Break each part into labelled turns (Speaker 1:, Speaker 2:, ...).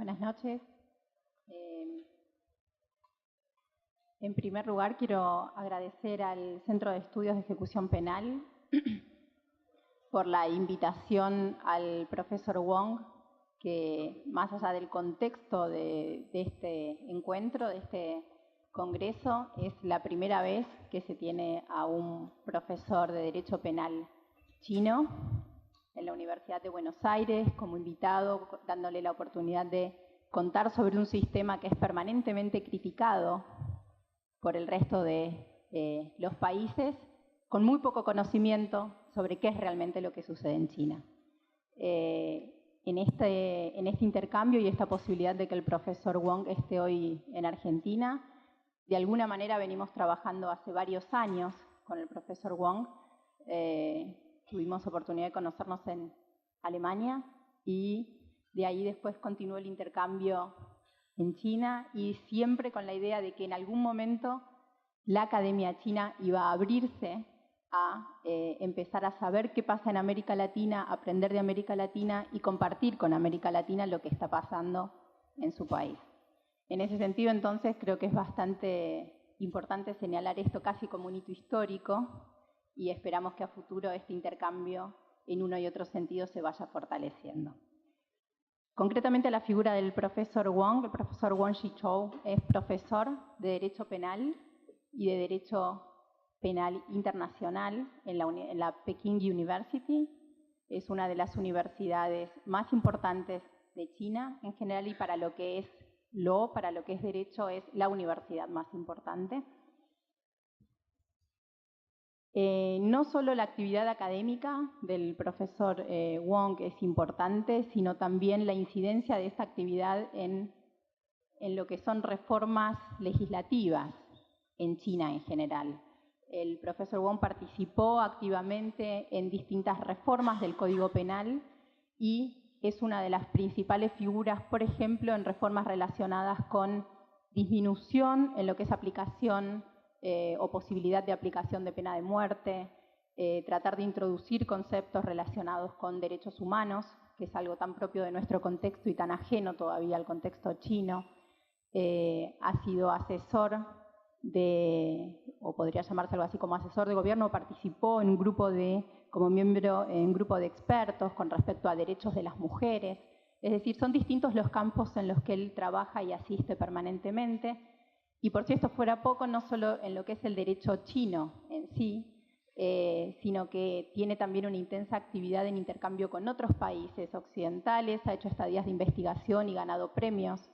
Speaker 1: Buenas noches. En primer lugar, quiero agradecer al Centro de Estudios de Ejecución Penal por la invitación al profesor Wong, que más allá del contexto de este encuentro, de este congreso, es la primera vez que se tiene a un profesor de Derecho Penal chino en la Universidad de Buenos Aires como invitado, dándole la oportunidad de contar sobre un sistema que es permanentemente criticado por el resto de los países, con muy poco conocimiento sobre qué es realmente lo que sucede en China. En este intercambio y esta posibilidad de que el profesor Wong esté hoy en Argentina, de alguna manera venimos trabajando hace varios años con el profesor Wong. Tuvimos oportunidad de conocernos en Alemania y de ahí después continuó el intercambio en China, y siempre con la idea de que en algún momento la academia china iba a abrirse a empezar a saber qué pasa en América Latina, aprender de América Latina y compartir con América Latina lo que está pasando en su país. En ese sentido, entonces, creo que es bastante importante señalar esto casi como un hito histórico, y esperamos que a futuro este intercambio en uno y otro sentido se vaya fortaleciendo. Concretamente la figura del profesor Wong. El profesor Wong Shichou es profesor de Derecho Penal y de Derecho Penal Internacional en la Peking University. Es una de las universidades más importantes de China en general, y para lo que es para lo que es derecho, es la universidad más importante. No solo la actividad académica del profesor Wong es importante, sino también la incidencia de esta actividad en lo que son reformas legislativas en China en general. El profesor Wong participó activamente en distintas reformas del Código Penal y es una de las principales figuras, por ejemplo, en reformas relacionadas con disminución en lo que es aplicación o posibilidad de aplicación de pena de muerte, tratar de introducir conceptos relacionados con derechos humanos, que es algo tan propio de nuestro contexto y tan ajeno todavía al contexto chino. Ha sido asesor o podría llamarse algo así como asesor de gobierno, participó en un grupo como miembro en un grupo de expertos con respecto a derechos de las mujeres. Es decir, son distintos los campos en los que él trabaja y asiste permanentemente. Y por si esto fuera poco, no solo en lo que es el derecho chino en sí, sino que tiene también una intensa actividad en intercambio con otros países occidentales, ha hecho estadías de investigación y ganado premios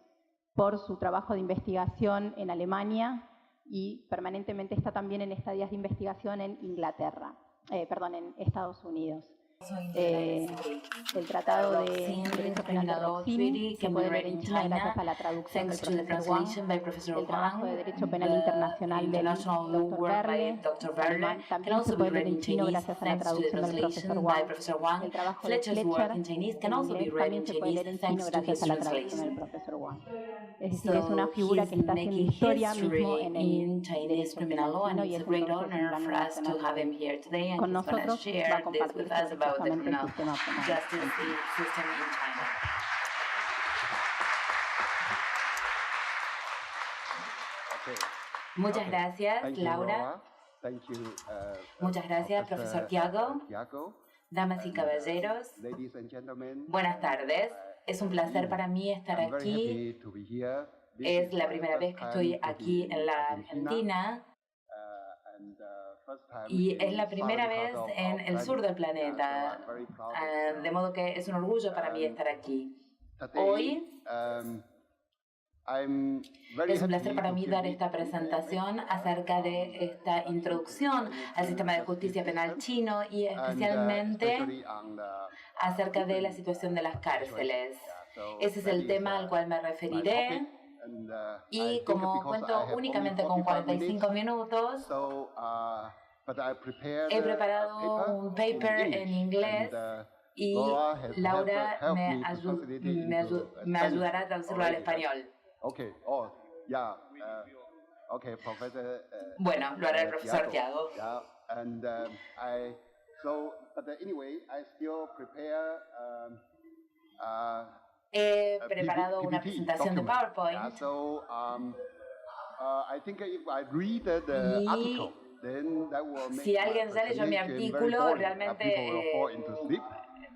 Speaker 1: por su trabajo de investigación en Alemania, y permanentemente está también en estadías de investigación en en Estados Unidos. El Tratado de Derecho Penal de Roxin se puede leer en China gracias a la traducción del profesor Wang, el trabajo de Derecho Penal Internacional del Dr. Berle, también se puede leer en chino gracias a la traducción del profesor Wang. El trabajo de Fletcher en inglés también se puede leer en chino gracias a la traducción del profesor Wang. Es decir, es una figura que está haciendo historia mismo en el derecho penal chino, y es entonces un gran honor tenerlo con nosotros. Va a compartir justamente el sistema penal.
Speaker 2: Muchas gracias, Laura. Muchas gracias, profesor Tiago. Damas y caballeros, buenas tardes. Es un placer para mí estar aquí. Es la primera vez que estoy aquí en la Argentina y es la primera vez en el sur del planeta, de modo que es un orgullo para mí estar aquí. Hoy es un placer para mí dar esta presentación acerca de esta introducción al sistema de justicia penal chino y especialmente acerca de la situación de las cárceles. Ese es el tema al cual me referiré. Y como cuento únicamente con 45 minutos, he preparado un paper en inglés y Laura me ayudará a traducirlo al español. Bueno, lo hará el profesor Tiago. he preparado una presentación de PowerPoint. Y si alguien ya leyó mi artículo, realmente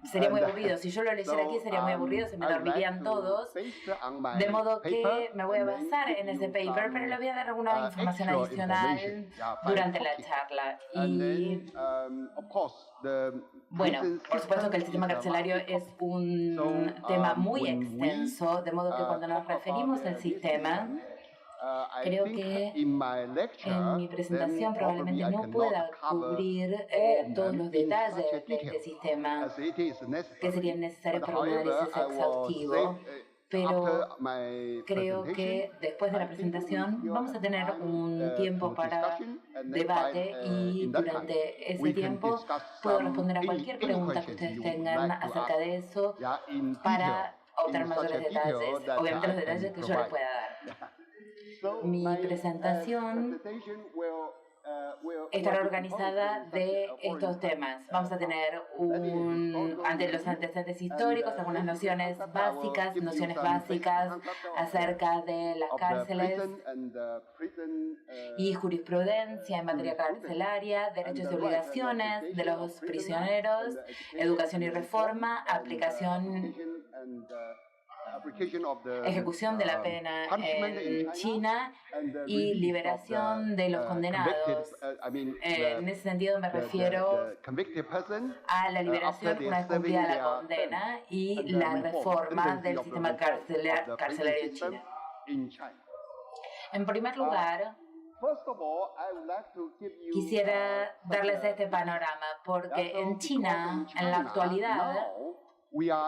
Speaker 2: sería muy aburrido. Si yo lo leyera aquí sería muy aburrido, se me dormirían todos. De modo que me voy a basar en ese paper, pero le voy a dar alguna información adicional durante la charla. Y bueno, por supuesto que el sistema carcelario es un tema muy extenso, de modo que cuando nos referimos al sistema, creo que en mi presentación probablemente no pueda cubrir todos los detalles de este sistema que serían necesarios para un análisis exhaustivo, pero creo que después de la presentación vamos a tener un tiempo para debate y durante ese tiempo puedo responder a cualquier pregunta que ustedes tengan acerca de eso para obtener mayores detalles, obviamente los detalles que yo les pueda dar. Mi presentación estará organizada de estos temas. Vamos a tener ante los antecedentes históricos, algunas nociones básicas acerca de las cárceles y jurisprudencia en materia carcelaria, derechos y obligaciones de los prisioneros, educación y reforma, ejecución de la pena en China y liberación de los condenados. En ese sentido me refiero a la liberación una vez cumplida la condena y la reforma del sistema carcelario en China. En primer lugar, quisiera darles este panorama porque en China, en la actualidad,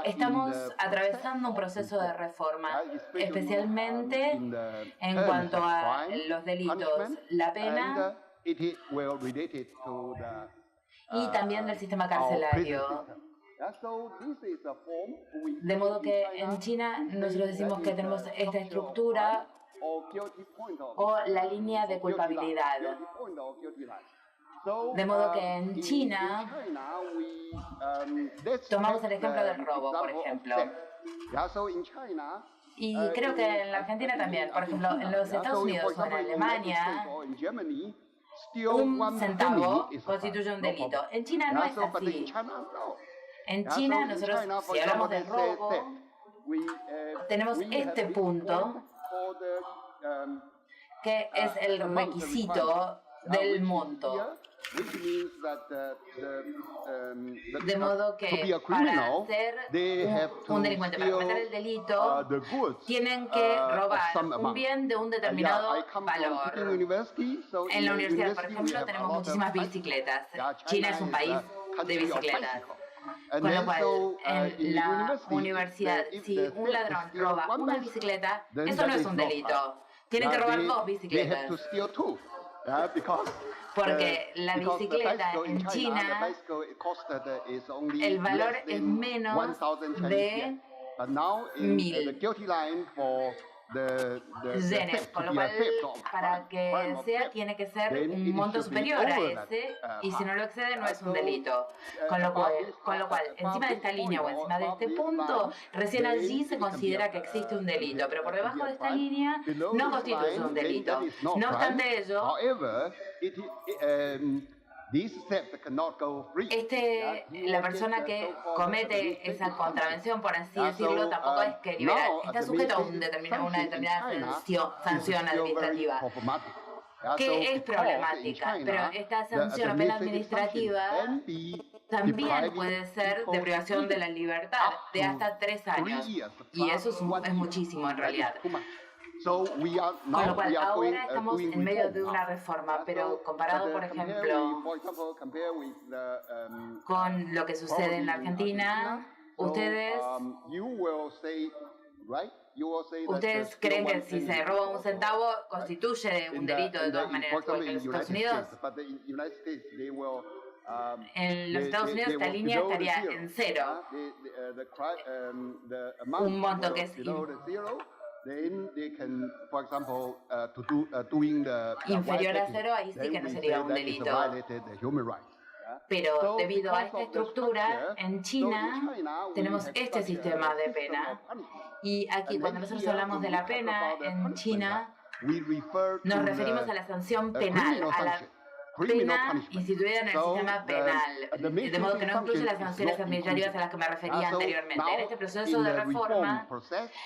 Speaker 2: estamos atravesando un proceso de reforma, especialmente en cuanto a los delitos, la pena y también del sistema carcelario. De modo que en China nosotros decimos que tenemos esta estructura o la línea de culpabilidad. De modo que en China, tomamos el ejemplo del robo, por ejemplo. Y creo que en la Argentina también. Por ejemplo, en los Estados Unidos o en Alemania, un centavo constituye un delito. En China no es así. En China nosotros, si hablamos del robo, tenemos este punto que es el requisito del monto. De modo que para ser un delincuente, para cometer el delito, tienen que robar un bien de un determinado valor. En la universidad, por ejemplo, tenemos muchísimas bicicletas. China es un país de bicicletas. Con lo cual, en la universidad, si un ladrón roba una bicicleta, eso no es un delito. Tienen que robar 2 bicicletas. Porque la bicicleta en China, el valor es menos de 1.000 yenes, con lo cual para que sea tiene que ser un monto superior a ese, y si no lo excede no es un delito. Con lo cual encima de esta línea o encima de este punto, recién allí se considera que existe un delito, pero por debajo de esta línea no constituye un delito. No obstante ello, la persona que comete esa contravención, por así decirlo, tampoco es que libera, está sujeto a una determinada sanción administrativa, que es problemática, pero esta sanción o pena administrativa también puede ser de privación de la libertad de hasta 3 años, y eso es muchísimo en realidad. Con lo cual, ahora estamos en medio de una reforma, pero comparado, por ejemplo, con lo que sucede en la Argentina, ustedes creen que si se roba un centavo constituye un delito de todas maneras, porque en los Estados Unidos, esta línea estaría en 0, un monto que es inferior a 0, ahí sí que no sería un delito. Pero debido a esta estructura, en China tenemos este sistema de pena. Y aquí, cuando nosotros hablamos de la pena en China, nos referimos a la sanción penal, a la pena instituida en el sistema penal, de modo que no incluye las sanciones administrativas a las que me refería anteriormente. En este proceso de reforma,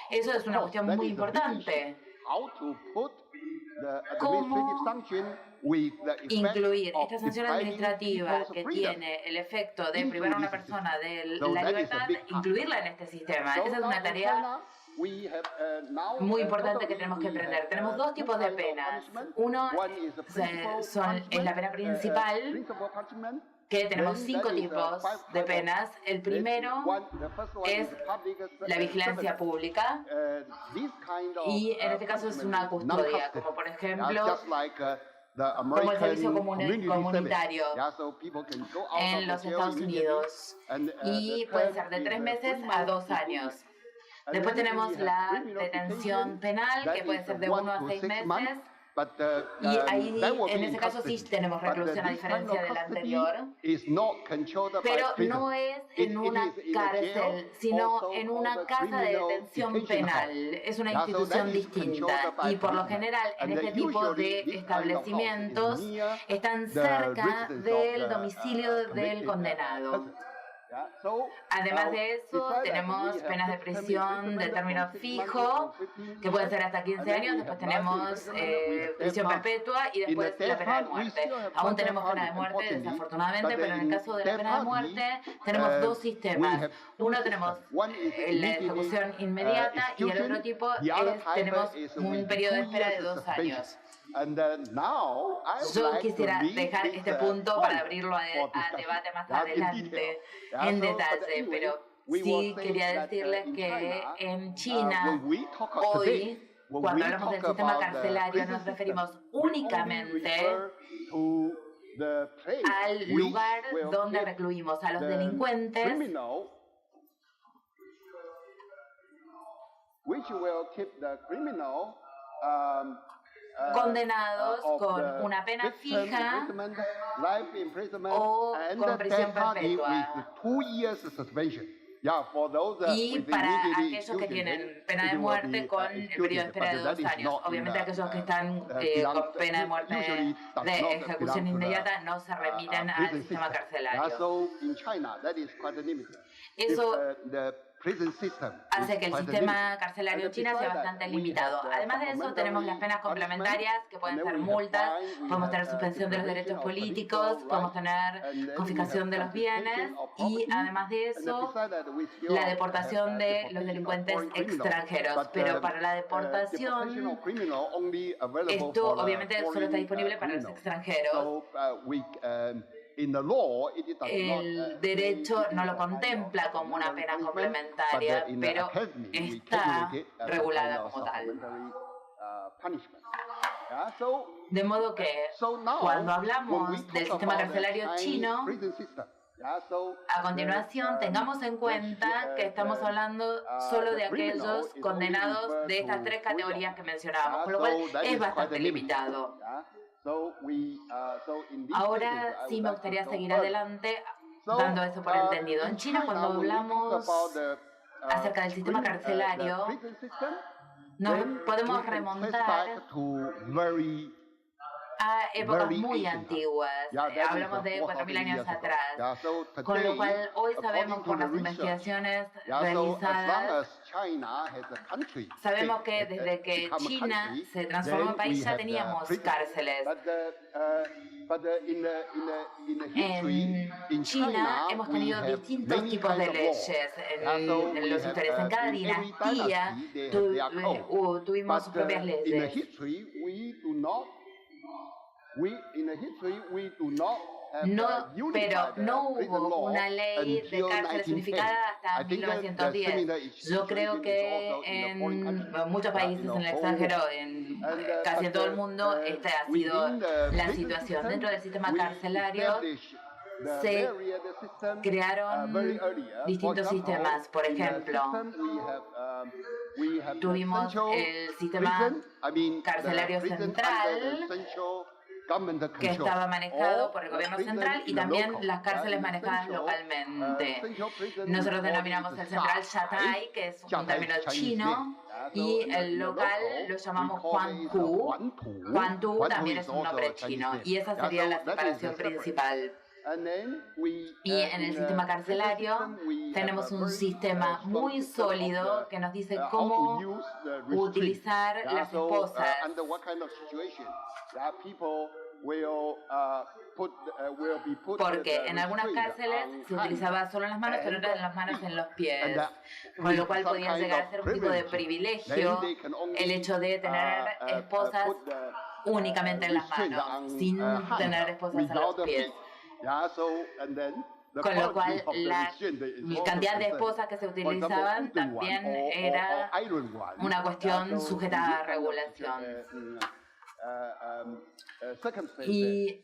Speaker 2: eso es una cuestión muy importante. ¿Cómo incluir esta sanción administrativa que tiene el efecto de privar a una persona de la libertad, incluirla en este sistema? Esa es una tarea muy importante que tenemos que aprender. Tenemos dos tipos de penas. Uno es la pena principal, que tenemos 5 tipos de penas. El primero es la vigilancia pública, y en este caso es una custodia, como por ejemplo como el servicio comunitario en los Estados Unidos, y puede ser de 3 meses a 2 años. Después tenemos la detención penal, que puede ser de 1 a 6 meses. Y ahí, en ese caso, sí tenemos reclusión, a diferencia del anterior. Pero no es en una cárcel, sino en una casa de detención penal. Es una institución distinta. Y por lo general, en este tipo de establecimientos, están cerca del domicilio del condenado. Además de eso, tenemos penas de prisión de término fijo, que pueden ser hasta 15 años. Después tenemos prisión perpetua y después la pena de muerte. Aún tenemos pena de muerte, desafortunadamente, pero en el caso de la pena de muerte tenemos 2 sistemas. Uno tenemos la ejecución inmediata, y el otro tipo tenemos un periodo de espera de 2 años. Yo quisiera dejar este punto para abrirlo a debate más adelante en detalle, pero sí quería decirles que en China hoy, cuando hablamos del sistema carcelario, nos referimos únicamente al lugar donde recluimos a los delincuentes condenados con una pena fija o con prisión perpetua. Y para aquellos que tienen pena de muerte con el periodo de espera de 2 años. Obviamente aquellos que están con pena de muerte de ejecución inmediata no se remiten al sistema carcelario. Eso hace que el sistema carcelario en China sea bastante limitado. Además de eso, tenemos las penas complementarias, que pueden ser multas, podemos tener suspensión de los derechos políticos, podemos tener confiscación de los bienes, y además de eso, la deportación de los delincuentes extranjeros. Pero para la deportación, esto obviamente solo está disponible para los extranjeros. El derecho no lo contempla como una pena complementaria, pero está regulada como tal. De modo que cuando hablamos del sistema carcelario chino, a continuación tengamos en cuenta que estamos hablando solo de aquellos condenados de estas 3 categorías que mencionábamos, con lo cual es bastante limitado. Ahora sí me gustaría seguir adelante dando eso por entendido. En China, cuando hablamos acerca del sistema carcelario, nos podemos remontar a épocas muy antiguas. Hablamos de 4.000 años atrás. Con lo cual, hoy sabemos por las investigaciones realizadas, sabemos que desde que China se transformó en país ya teníamos cárceles. En China hemos tenido distintos tipos de leyes en los historias. En cada dinastía tuvimos sus propias leyes. Pero no hubo una ley de cárceles unificada hasta 1910. Yo creo que en muchos países en el extranjero, en casi en todo el mundo, esta ha sido la situación. Dentro del sistema carcelario se crearon distintos sistemas. Por ejemplo, tuvimos el sistema carcelario central, que estaba manejado por el gobierno central y también las cárceles manejadas localmente. Nosotros denominamos el central Shatai, que es un término chino, y el local lo llamamos Huangpu. Huangpu también es un nombre chino, y esa sería la separación principal. Y en el sistema carcelario tenemos un sistema muy sólido que nos dice cómo utilizar las esposas. Porque en algunas cárceles se utilizaba solo en las manos, pero en las manos en los pies, con lo cual podían llegar a ser un tipo de privilegio el hecho de tener esposas únicamente en las manos, sin tener esposas en los pies. Con lo cual la cantidad de esposas que se utilizaban también era una cuestión sujeta a regulación. Y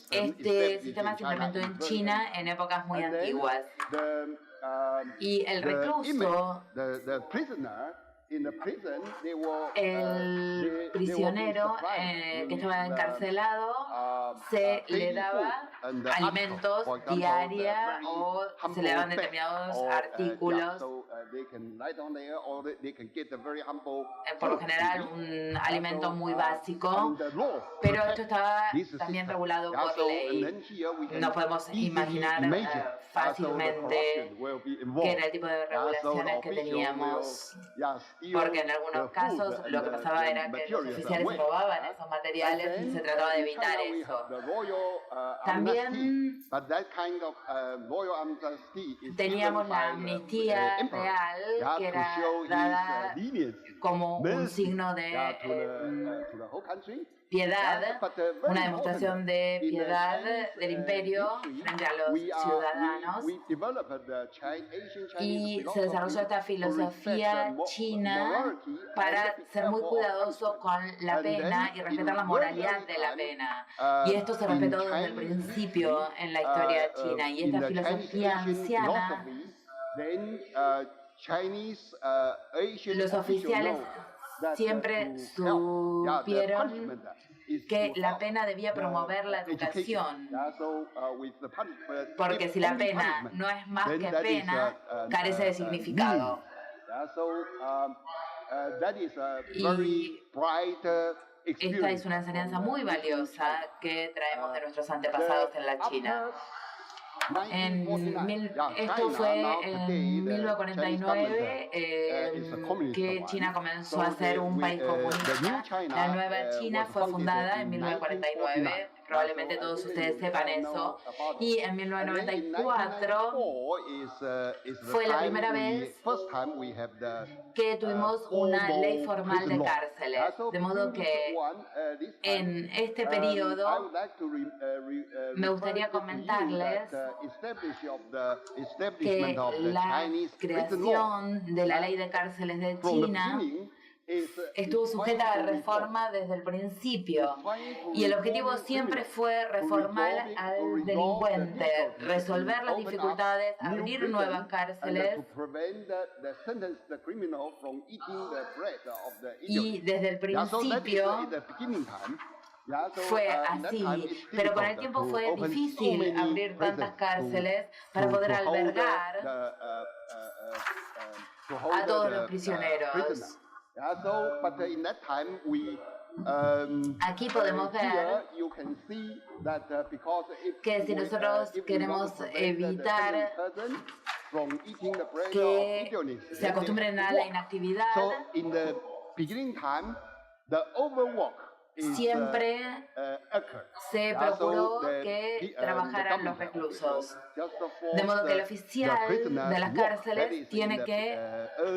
Speaker 2: este sistema se implementó en China en épocas muy antiguas. Y el recluso, el prisionero que estaba encarcelado, se le daba alimentos diaria o se le daban determinados artículos, por lo general un alimento muy básico, pero esto estaba también regulado por ley. No podemos imaginar fácilmente qué era el tipo de regulaciones que teníamos, porque en algunos casos lo que pasaba era que los oficiales robaban esos materiales y se trataba de evitar eso. También teníamos la amnistía real, que era dada como un signo de piedad, una demostración de piedad del imperio frente a los ciudadanos, y se desarrolló esta filosofía china para ser muy cuidadoso con la pena y respetar la moralidad de la pena, y esto se respetó desde el principio en la historia china, y esta filosofía anciana, los oficiales siempre supieron que la pena debía promover la educación, porque si la pena no es más que pena, carece de significado. Y esta es una enseñanza muy valiosa que traemos de nuestros antepasados en la China. Esto fue en 1949 que China comenzó a ser un país comunista. La nueva China fue fundada en 1949. Probablemente todos ustedes sepan eso. Y en 1994 fue la primera vez que tuvimos una ley formal de cárceles. De modo que en este periodo me gustaría comentarles que la creación de la ley de cárceles de China estuvo sujeta a reforma desde el principio, y el objetivo siempre fue reformar al delincuente, resolver las dificultades, abrir nuevas cárceles, y desde el principio fue así, pero con el tiempo fue difícil abrir tantas cárceles para poder albergar a todos los prisioneros. Aquí podemos ver que si nosotros queremos evitar que se acostumbren a la inactividad, siempre se procuró que trabajaran los reclusos. De modo que el oficial de las cárceles tiene que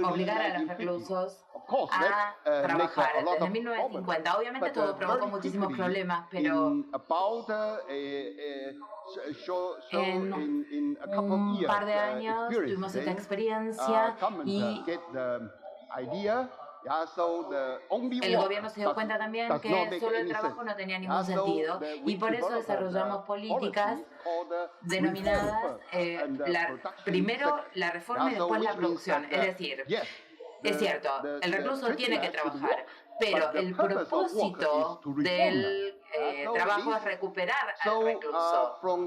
Speaker 2: obligar a los reclusos a trabajar desde 1950. Obviamente todo provocó muchísimos problemas, pero en un par de años tuvimos esta experiencia y el gobierno se dio cuenta también que solo el trabajo no tenía ningún sentido, y por eso desarrollamos políticas denominadas primero la reforma y después la producción. Es decir, Es cierto, el recluso tiene que trabajar, pero el propósito del trabajo es recuperar al recluso. Con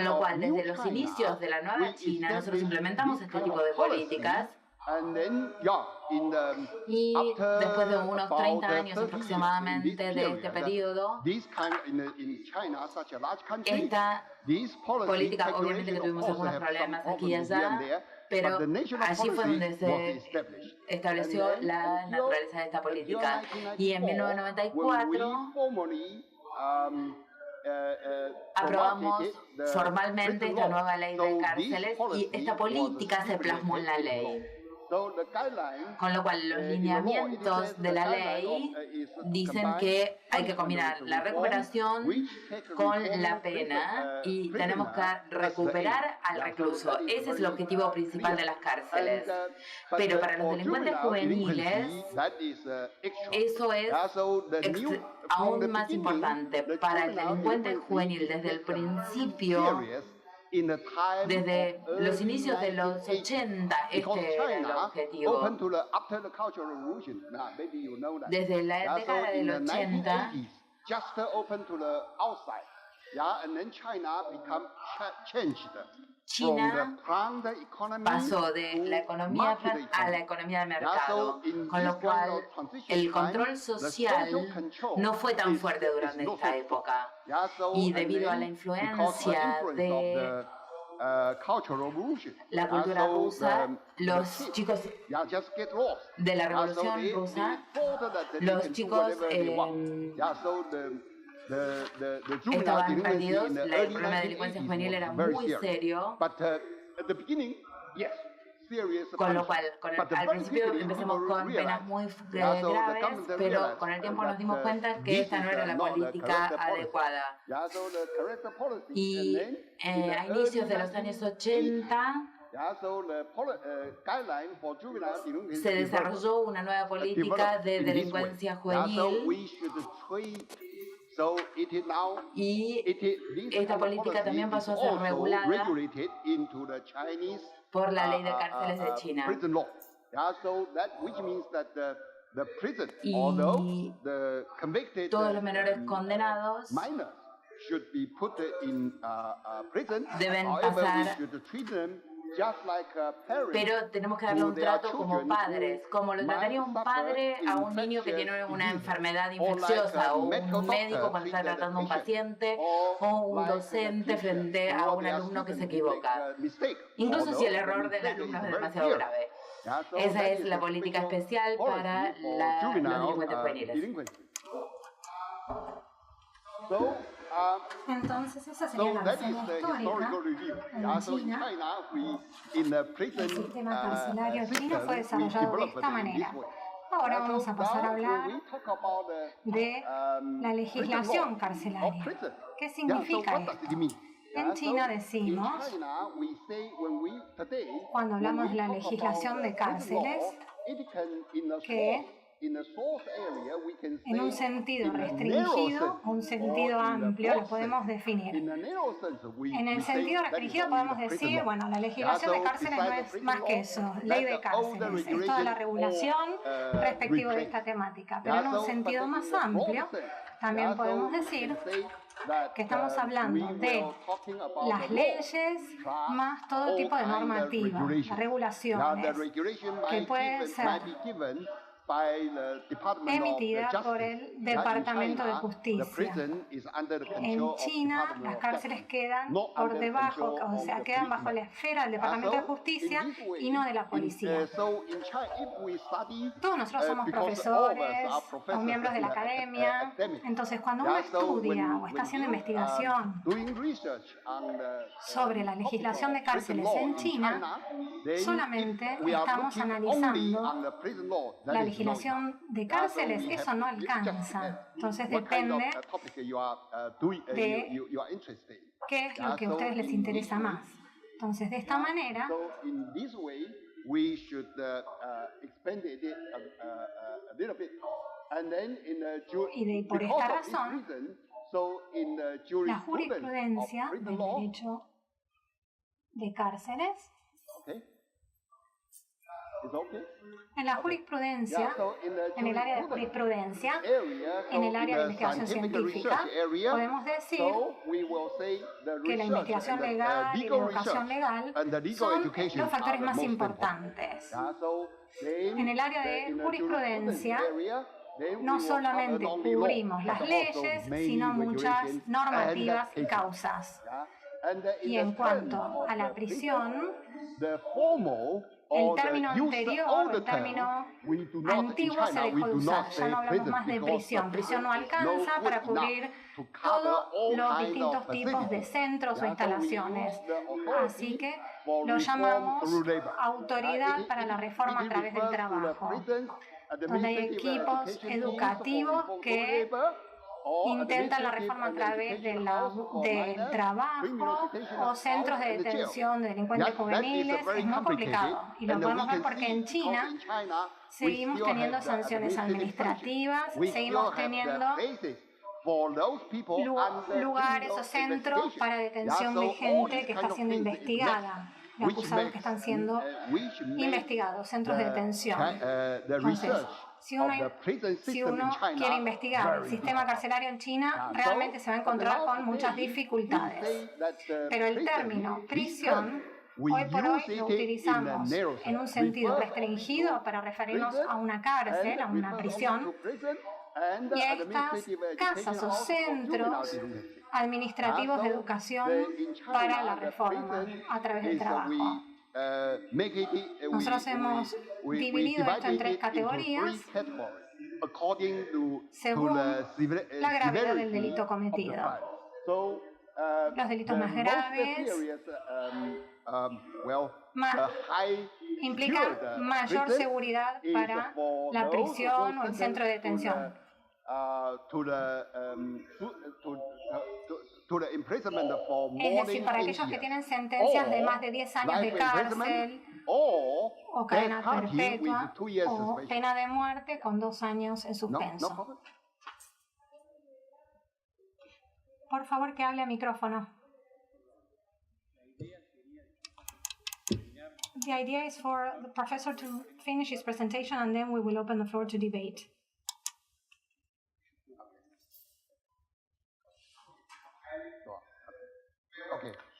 Speaker 2: lo cual, desde los inicios de la nueva China, nosotros implementamos este tipo de políticas. Y después de unos 30 años aproximadamente de este periodo, esta política, obviamente que tuvimos algunos problemas aquí y allá, pero allí fue donde se estableció la naturaleza de esta política. Y en 1994 aprobamos formalmente esta nueva ley de cárceles y esta política se plasmó en la ley. Con lo cual, los lineamientos de la ley dicen que hay que combinar la recuperación con la pena y tenemos que recuperar al recluso. Ese es el objetivo principal de las cárceles. Pero para los delincuentes juveniles, eso es aún más importante. Para el delincuente juvenil, desde el principio, desde los inicios de los 80, este era el objetivo. Desde la década del 80, China pasó de la economía a la economía de mercado, con lo cual el control social no fue tan fuerte durante esta época. Y debido a la influencia de la cultura rusa, los chicos de la Revolución Rusa, los chicos estaban perdidos, el problema de delincuencia juvenil era muy serio, con lo cual al principio empezamos con penas muy graves, pero con el tiempo nos dimos cuenta que esta no era la política adecuada. Y a inicios de los años 80 se desarrolló una nueva política de delincuencia juvenil. Y esta política también pasó a ser regulada por la ley de cárceles de China. Y todos los menores condenados deben pasar, pero tenemos que darle un trato como padres, como lo trataría un padre a un niño que tiene una enfermedad infecciosa, o un médico cuando está tratando a un paciente, o un docente frente a un alumno que se equivoca, incluso si el error del alumno es demasiado grave. Esa es la política especial para los delincuentes juveniles.
Speaker 3: Entonces esa sería la reseña histórica. En China, el sistema carcelario chino fue desarrollado de esta manera. Ahora vamos a pasar a hablar de la legislación carcelaria. ¿Qué significa esto? En China decimos, cuando hablamos de la legislación de cárceles, que en un sentido restringido o un sentido amplio lo podemos definir. En el sentido restringido podemos decir, bueno, la legislación de cárceles no es más que eso, ley de cárceles, es toda la regulación respectiva de esta temática. Pero en un sentido más amplio también podemos decir que estamos hablando de las leyes más todo tipo de normativa, las regulaciones, que pueden ser emitida por el Departamento de Justicia. En China, las cárceles quedan por debajo, o sea, quedan bajo la esfera del Departamento de Justicia y no de la policía. Todos nosotros somos profesores o miembros de la academia, entonces cuando uno estudia o está haciendo investigación sobre la legislación de cárceles en China, solamente estamos analizando la legislación de cárceles, eso no alcanza. Entonces depende de qué es lo que a ustedes les interesa más. Entonces, de esta manera, y por esta razón, la jurisprudencia del derecho de cárceles En la jurisprudencia, en el área de jurisprudencia, en el área de investigación científica, podemos decir que la investigación legal y la educación legal son los factores más importantes. En el área de jurisprudencia, no solamente cubrimos las leyes, sino muchas normativas y causas. Y en cuanto a la prisión, el término anterior, el término antiguo se dejó de usar. Ya no hablamos más de prisión. Prisión no alcanza para cubrir todos los distintos tipos de centros o instalaciones. Así que lo llamamos Autoridad para la Reforma a través del Trabajo, donde hay equipos educativos que intentan la reforma a través del trabajo o centros de detención de delincuentes juveniles. Es muy complicado y lo podemos ver porque en China seguimos teniendo sanciones administrativas, seguimos teniendo lugares o centros para detención de gente que está siendo investigada, de acusados que están siendo investigados, centros de detención. Entonces, si uno quiere investigar el sistema carcelario en China, realmente se va a encontrar con muchas dificultades. Pero el término prisión, hoy por hoy lo utilizamos en un sentido restringido para referirnos a una cárcel, a una prisión, y a estas casas o centros administrativos de educación para la reforma a través del trabajo. Nosotros hemos dividido esto en 3 categorías según la gravedad del delito cometido. Los delitos más graves implican mayor seguridad para la prisión o el centro de detención. Es decir, para aquellos que tienen sentencias de más de 10 años de cárcel o cadena perpetua o pena de muerte con 2 años en suspenso. Por favor, que hable a micrófono. The idea is for the professor to finish his presentation and then we will open the floor to debate.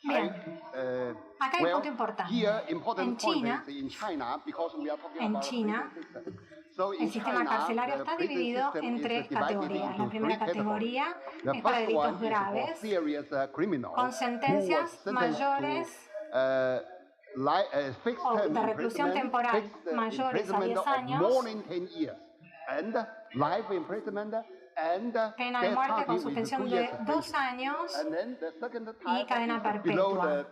Speaker 3: Bien, acá hay un punto importante. En China, el sistema carcelario está dividido en 3 categorías. La primera categoría es para delitos graves, con sentencias mayores o de reclusión temporal mayores a 10 años, pena de muerte con suspensión de 2 años y cadena perpetua.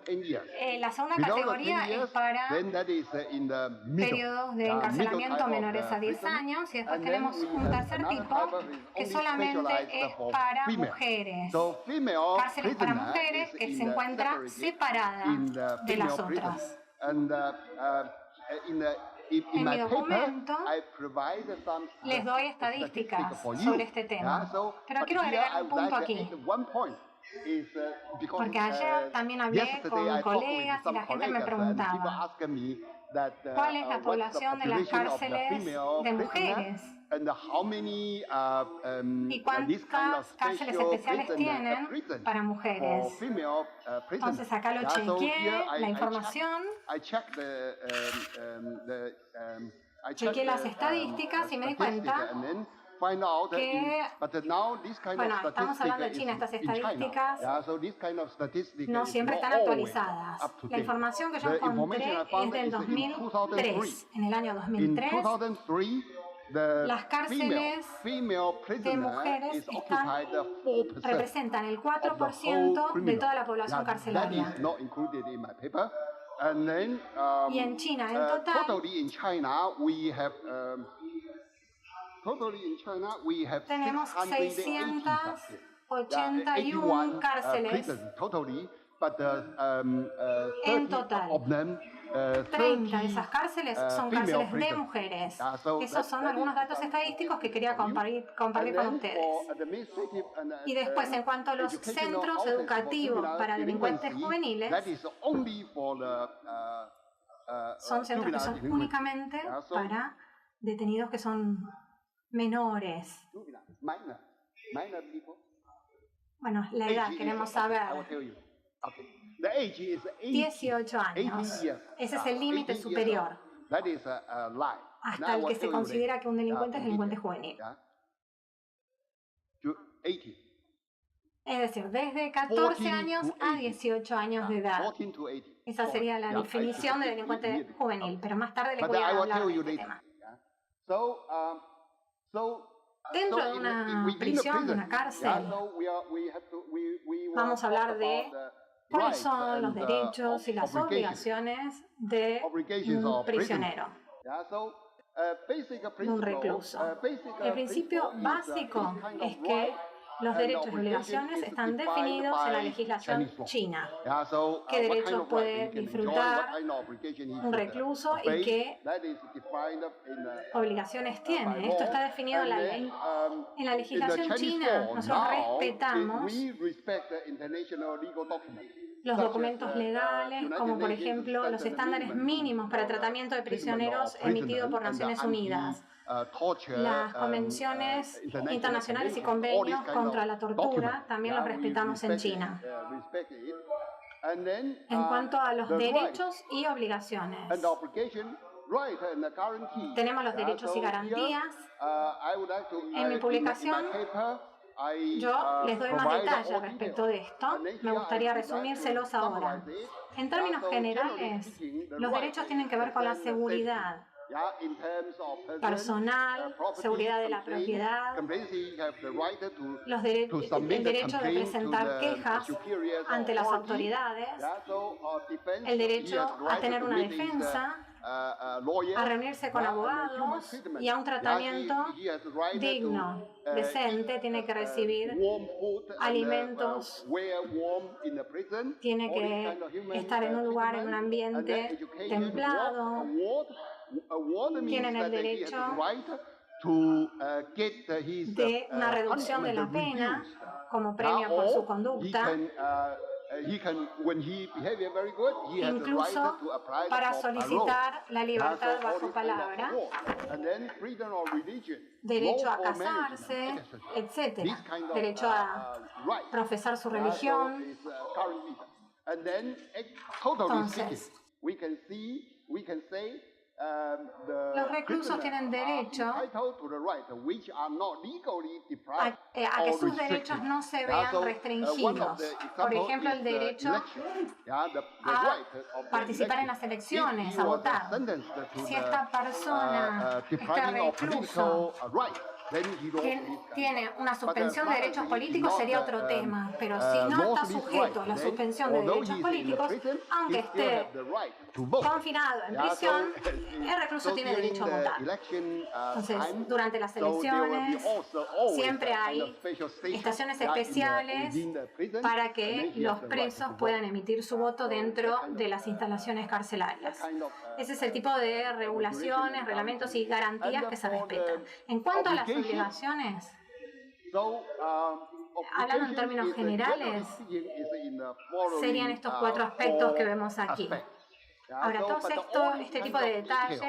Speaker 3: La segunda categoría es para periodos de encarcelamiento menores a 10 años y después tenemos un tercer tipo que solamente es para mujeres. Cárceles para mujeres que se encuentra separada de las otras. En mi documento les doy estadísticas sobre este tema, pero quiero agregar un punto aquí. Porque ayer también hablé con colegas y la gente me preguntaba ¿cuál es la población de las cárceles de mujeres? ¿Y cuántas cárceles especiales tienen para mujeres? Entonces acá lo chequeé, la información, chequeé las estadísticas y me di cuenta que, bueno, estamos hablando de China, estas estadísticas no siempre están actualizadas. La información que yo encontré es del 2003. En el año 2003, las cárceles de mujeres representan el 4% de toda la población carcelaria. Y en China, en total, tenemos 681 cárceles en total. 30 de esas cárceles son cárceles de mujeres. Esos son algunos datos estadísticos que quería compartir con ustedes. Y después, en cuanto a los centros educativos para delincuentes juveniles, son centros que son únicamente para detenidos que son menores. Bueno, la edad, queremos saber. 18 años. Ese es el límite superior hasta el que se considera que un delincuente es delincuente juvenil. Es decir, desde 14 años a 18 años de edad. Esa sería la definición de delincuente juvenil, pero más tarde les voy a hablar de este tema. Dentro de una prisión, de una cárcel, vamos a hablar de cuáles son los derechos y las obligaciones de un prisionero, de un recluso. El principio básico es que los derechos y obligaciones están definidos en la legislación china. ¿Qué derechos puede disfrutar un recluso y qué obligaciones tiene? Esto está definido en la ley. En la legislación china nosotros respetamos los documentos legales, como por ejemplo los estándares mínimos para tratamiento de prisioneros emitidos por Naciones Unidas, las convenciones internacionales y convenios contra la tortura, también los respetamos en China. En cuanto a los derechos y obligaciones, tenemos los derechos y garantías. En mi publicación yo les doy más detalles respecto de esto. Me gustaría resumírselos ahora. En términos generales, los derechos tienen que ver con la seguridad personal, seguridad de la propiedad, el derecho de presentar quejas ante las autoridades, el derecho a tener una defensa, a reunirse con abogados y a un tratamiento digno, decente. Tiene que recibir alimentos, tiene que estar en un lugar, en un ambiente templado. Tienen el derecho de una reducción de la pena como premio por su conducta, incluso para solicitar la libertad bajo palabra, derecho a casarse, etc., derecho a profesar su religión. Entonces, los reclusos tienen derecho a que sus derechos no se vean restringidos. Por ejemplo, el derecho a participar en las elecciones, a votar. Si esta persona, este recluso, tiene una suspensión de derechos políticos, sería otro tema, pero si no está sujeto a la suspensión de derechos políticos, aunque esté confinado en prisión, el recluso tiene derecho a votar. Entonces, durante las elecciones siempre hay estaciones especiales para que los presos puedan emitir su voto dentro de las instalaciones carcelarias. Ese es el tipo de regulaciones, reglamentos y garantías que se respetan. En cuanto a las obligaciones, hablando en términos generales, serían estos 4 aspectos que vemos aquí. Ahora, todo este tipo de detalles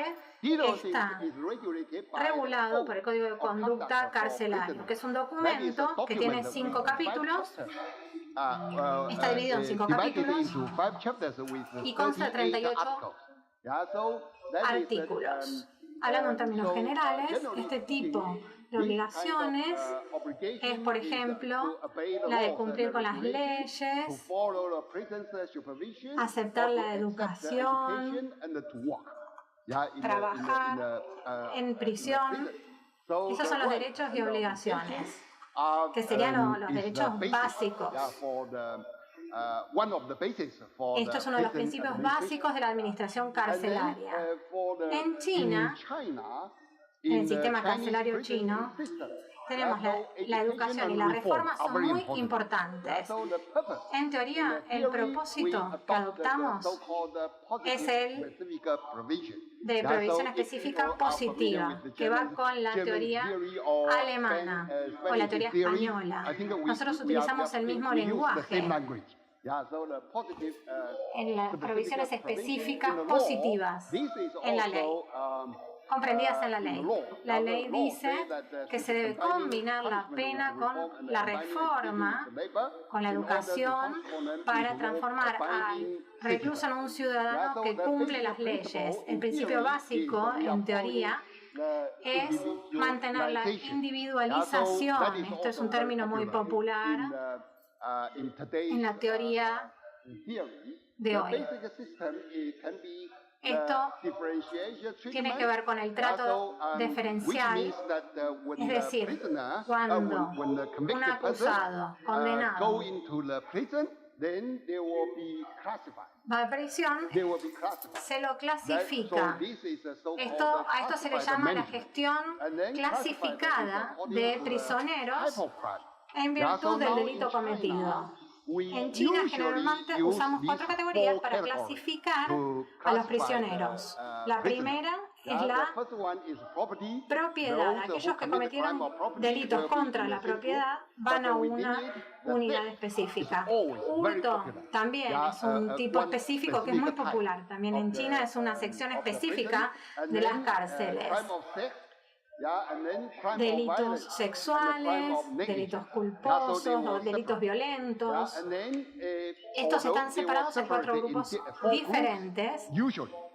Speaker 3: está regulado por el Código de Conducta Carcelario, que es un documento que tiene 5 capítulos, está dividido en 5 capítulos y consta de 38 artículos. Hablando en términos generales, este tipo de obligaciones es, por ejemplo, la de cumplir con las leyes, aceptar la educación, trabajar en prisión. Esos son los derechos y obligaciones, que serían los derechos básicos. Esto es uno de los principios básicos de la administración carcelaria. En China, en el sistema carcelario chino, tenemos la educación y la reforma son muy importantes. En teoría, el propósito que adoptamos es el de provisión específica positiva, que va con la teoría alemana o la teoría española. Nosotros utilizamos el mismo lenguaje. en las provisiones específicas positivas en la ley, comprendidas en la ley. La ley dice que se debe combinar la pena con la reforma, con la educación, para transformar al recluso en un ciudadano que cumple las leyes. El principio básico, en teoría, es mantener la individualización. Esto es un término muy popular en la teoría de hoy. Esto tiene que ver con el trato diferencial, es decir, cuando un acusado, condenado, va a prisión, se lo clasifica. A esto se le llama la gestión clasificada de prisioneros en virtud del delito cometido. En China generalmente usamos 4 categorías para clasificar a los prisioneros. La primera es la propiedad. Aquellos que cometieron delitos contra la propiedad van a una unidad específica. Hurto también es un tipo específico que es muy popular. También en China es una sección específica de las cárceles. Delitos sexuales, delitos culposos o delitos violentos. Estos están separados en 4 grupos diferentes.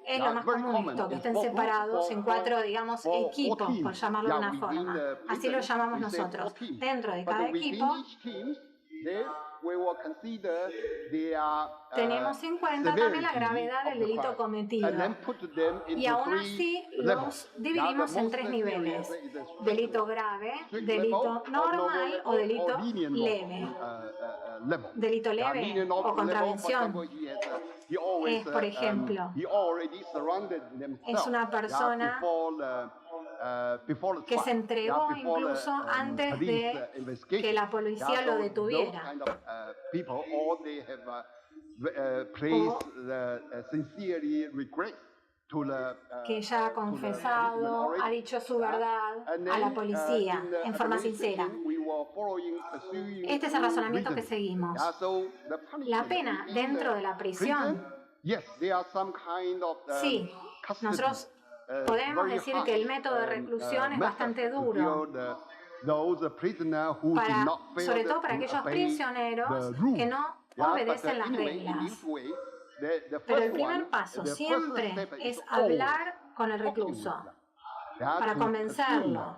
Speaker 3: Es lo más común esto, que estén separados en 4, digamos, equipos, por llamarlo de una forma. Así lo llamamos nosotros. Dentro de cada equipo tenemos en cuenta también la gravedad del delito cometido. Y aún así los dividimos en 3 niveles: delito grave, delito normal o delito leve. Delito leve o contravención es, por ejemplo, es una persona que se entregó incluso antes de que la policía lo detuviera. Que ya ha confesado, ha dicho su verdad a la policía en forma sincera. Este es el razonamiento que seguimos. La pena dentro de la prisión, sí, nosotros podemos decir que el método de reclusión es bastante duro, sobre todo para aquellos prisioneros que no obedecen las reglas. Pero el primer paso siempre es hablar con el recluso para convencerlo.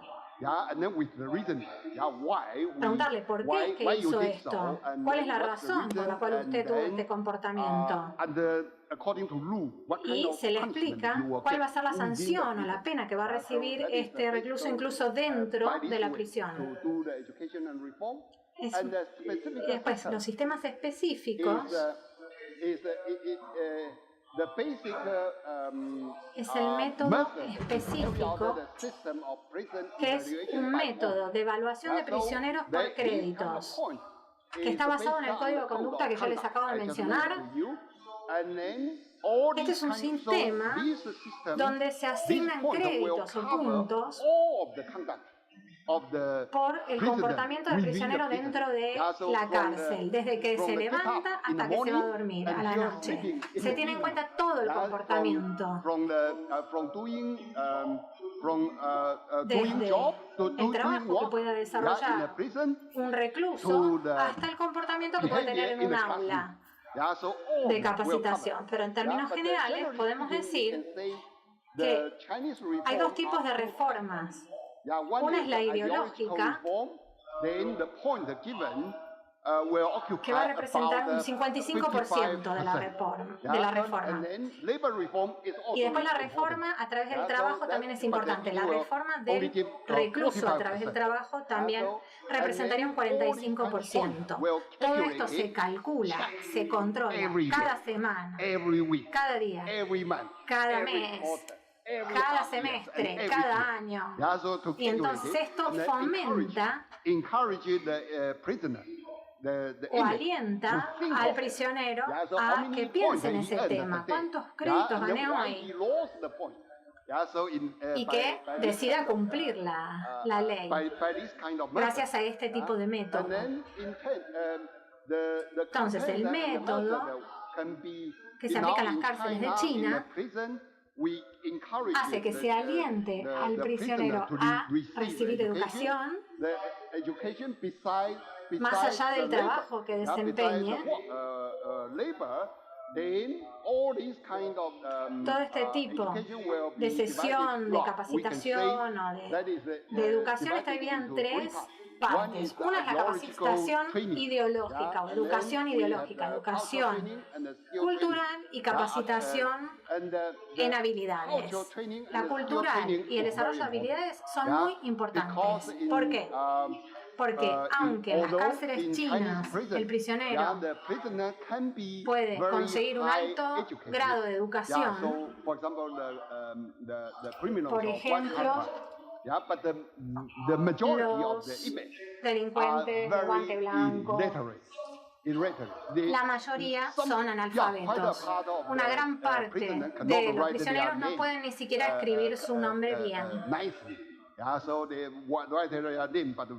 Speaker 3: Preguntarle por qué es que hizo esto, cuál es la razón por la cual usted tuvo este comportamiento. Y se le explica cuál va a ser la sanción o la pena que va a recibir este recluso incluso dentro de la prisión. Y después, los sistemas específicos es el método específico, que es un método de evaluación de prisioneros por créditos, que está basado en el código de conducta que yo les acabo de mencionar. Este es un sistema donde se asignan créditos o puntos por el comportamiento del prisionero dentro de la cárcel, desde que se levanta hasta que se va a dormir a la noche. Se tiene en cuenta todo el comportamiento, desde el trabajo que pueda desarrollar un recluso hasta el comportamiento que puede tener en un aula de capacitación. Pero en términos generales podemos decir que hay 2 tipos de reformas. Una es la ideológica, que va a representar un 55% de la reforma. Y después la reforma a través del trabajo también es importante. La reforma del recluso a través del trabajo también representaría un 45%. Todo esto se calcula, se controla cada semana, cada día, cada mes, cada semestre, cada año. Y entonces esto fomenta o alienta al prisionero a que piense en ese tema. ¿Cuántos créditos gané hoy? Y que decida cumplir la ley gracias a este tipo de método. Entonces, el método que se aplica en las cárceles de China hace que se aliente al prisionero a recibir educación más allá del trabajo que desempeñe. Todo este tipo de sesión, de capacitación o de educación está dividida en tres partes. Una es la capacitación ideológica o educación ideológica, educación cultural y capacitación en habilidades. La cultural y el desarrollo de habilidades son muy importantes. ¿Por qué? Porque aunque en las cárceles chinas el prisionero puede conseguir un alto grado de educación, por ejemplo, los delincuentes de guante blanco, la mayoría son analfabetos. Una gran parte de los prisioneros no pueden ni siquiera escribir su nombre bien.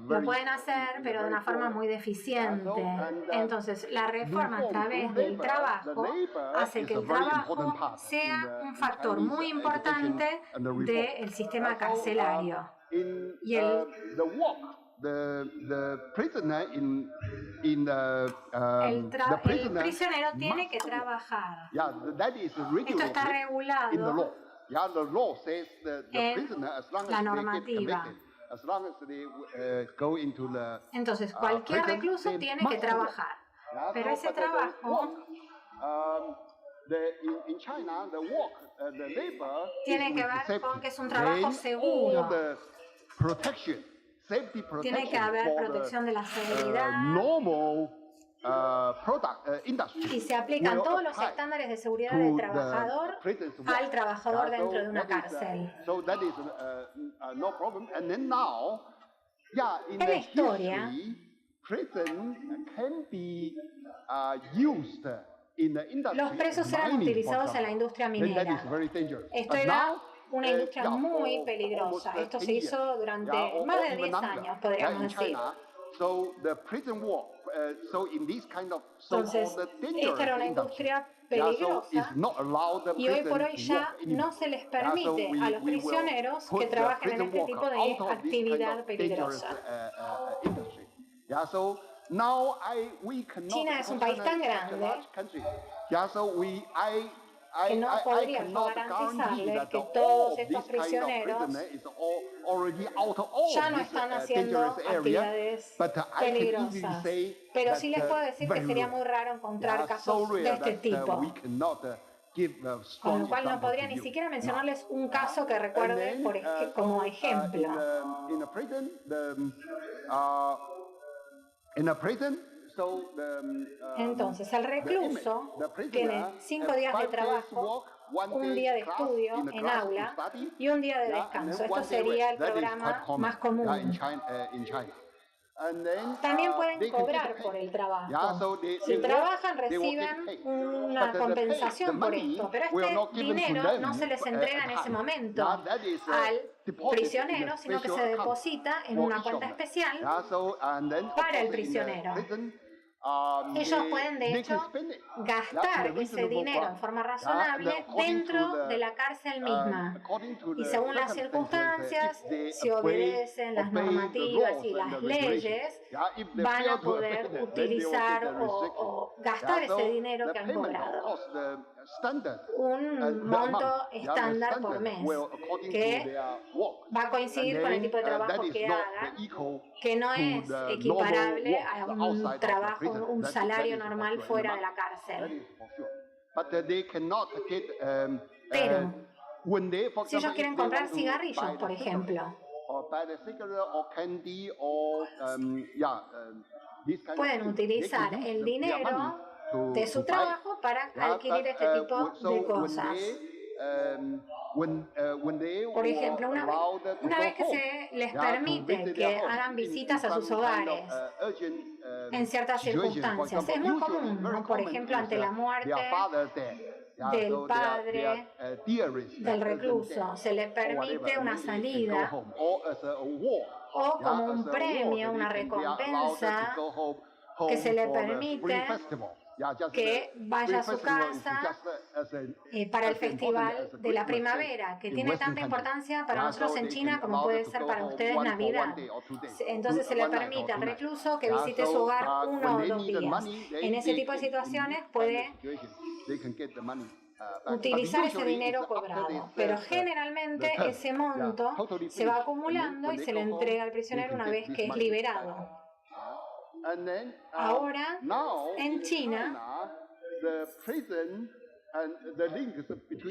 Speaker 3: Lo pueden hacer, pero de una forma muy deficiente. Entonces, la reforma a través del trabajo hace que el trabajo sea un factor muy importante del sistema carcelario. Y el prisionero tiene que trabajar. Esto está regulado en la normativa. Entonces, cualquier recluso tiene que trabajar, pero ese trabajo tiene que ver con que es un trabajo seguro. Tiene que haber protección de la seguridad. Y se aplican todos los estándares de seguridad del trabajador al trabajador dentro de una cárcel. En la historia, los presos eran utilizados en la industria minera. Esto era una industria muy peligrosa. Esto se hizo durante más de 10 años, podríamos decir. Entonces, esta era una industria peligrosa y hoy por hoy ya no se les permite a los prisioneros que trabajen en este tipo de actividad peligrosa. China es un país tan grande que no podríamos garantizarles que todos estos prisioneros ya no están haciendo actividades peligrosas. Pero sí les puedo decir que sería muy raro encontrar casos de este tipo. Con lo cual no podría ni siquiera mencionarles un caso que recuerde como ejemplo. Entonces, el recluso tiene 5 días de trabajo, un día de estudio en aula y un día de descanso. Esto sería el programa más común. También pueden cobrar por el trabajo. Si trabajan, reciben una compensación por esto, pero este dinero no se les entrega en ese momento al prisionero, sino que se deposita en una cuenta especial para el prisionero. Ellos pueden, de hecho, gastar ese dinero en forma razonable dentro de la cárcel misma. Y según las circunstancias, si obedecen las normativas y las leyes, van a poder utilizar o gastar ese dinero que han cobrado. Un monto estándar por mes que va a coincidir con el tipo de trabajo que hagan, que no es equiparable a un trabajo, un salario normal fuera de la cárcel. Pero si ellos quieren comprar cigarrillos, por ejemplo, pueden uticizar el dinero de su trabajo para adquirir este tipo de cosas. Por ejemplo, una vez que se les permite que hagan visitas a sus hogares en ciertas circunstancias, es muy común, ¿no? Por ejemplo, ante la muerte del padre del recluso, se le permite una salida o como un premio, una recompensa, que se le permite que vaya a su casa para el festival de la primavera, que tiene tanta importancia para nosotros en China como puede ser para ustedes Navidad. Entonces se le permite al recluso que visite su hogar 1 o 2 días. En ese tipo de situaciones puede utilizar ese dinero cobrado, pero generalmente ese monto se va acumulando y se le entrega al prisionero una vez que es liberado. Ahora, en China,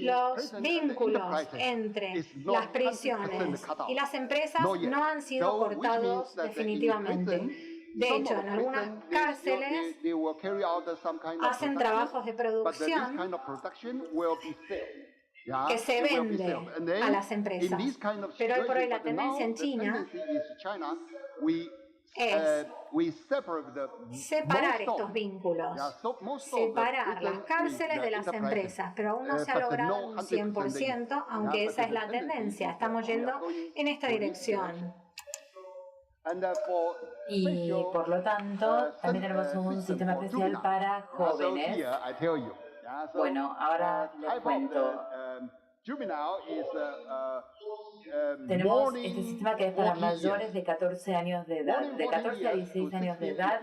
Speaker 3: los vínculos entre las prisiones y las empresas no han sido cortados definitivamente. De hecho, en algunas cárceles hacen trabajos de producción que se venden a las empresas. Pero hoy por hoy la tendencia en China es separar estos vínculos, separar las cárceles de las empresas, pero aún no se ha logrado un 100%, aunque esa es la tendencia. Estamos yendo en esta dirección.
Speaker 2: Y por lo tanto, también tenemos un sistema especial para jóvenes. Bueno, ahora les cuento. Tenemos este sistema que es para mayores de 14 años de edad, de 14 a 16 años de edad,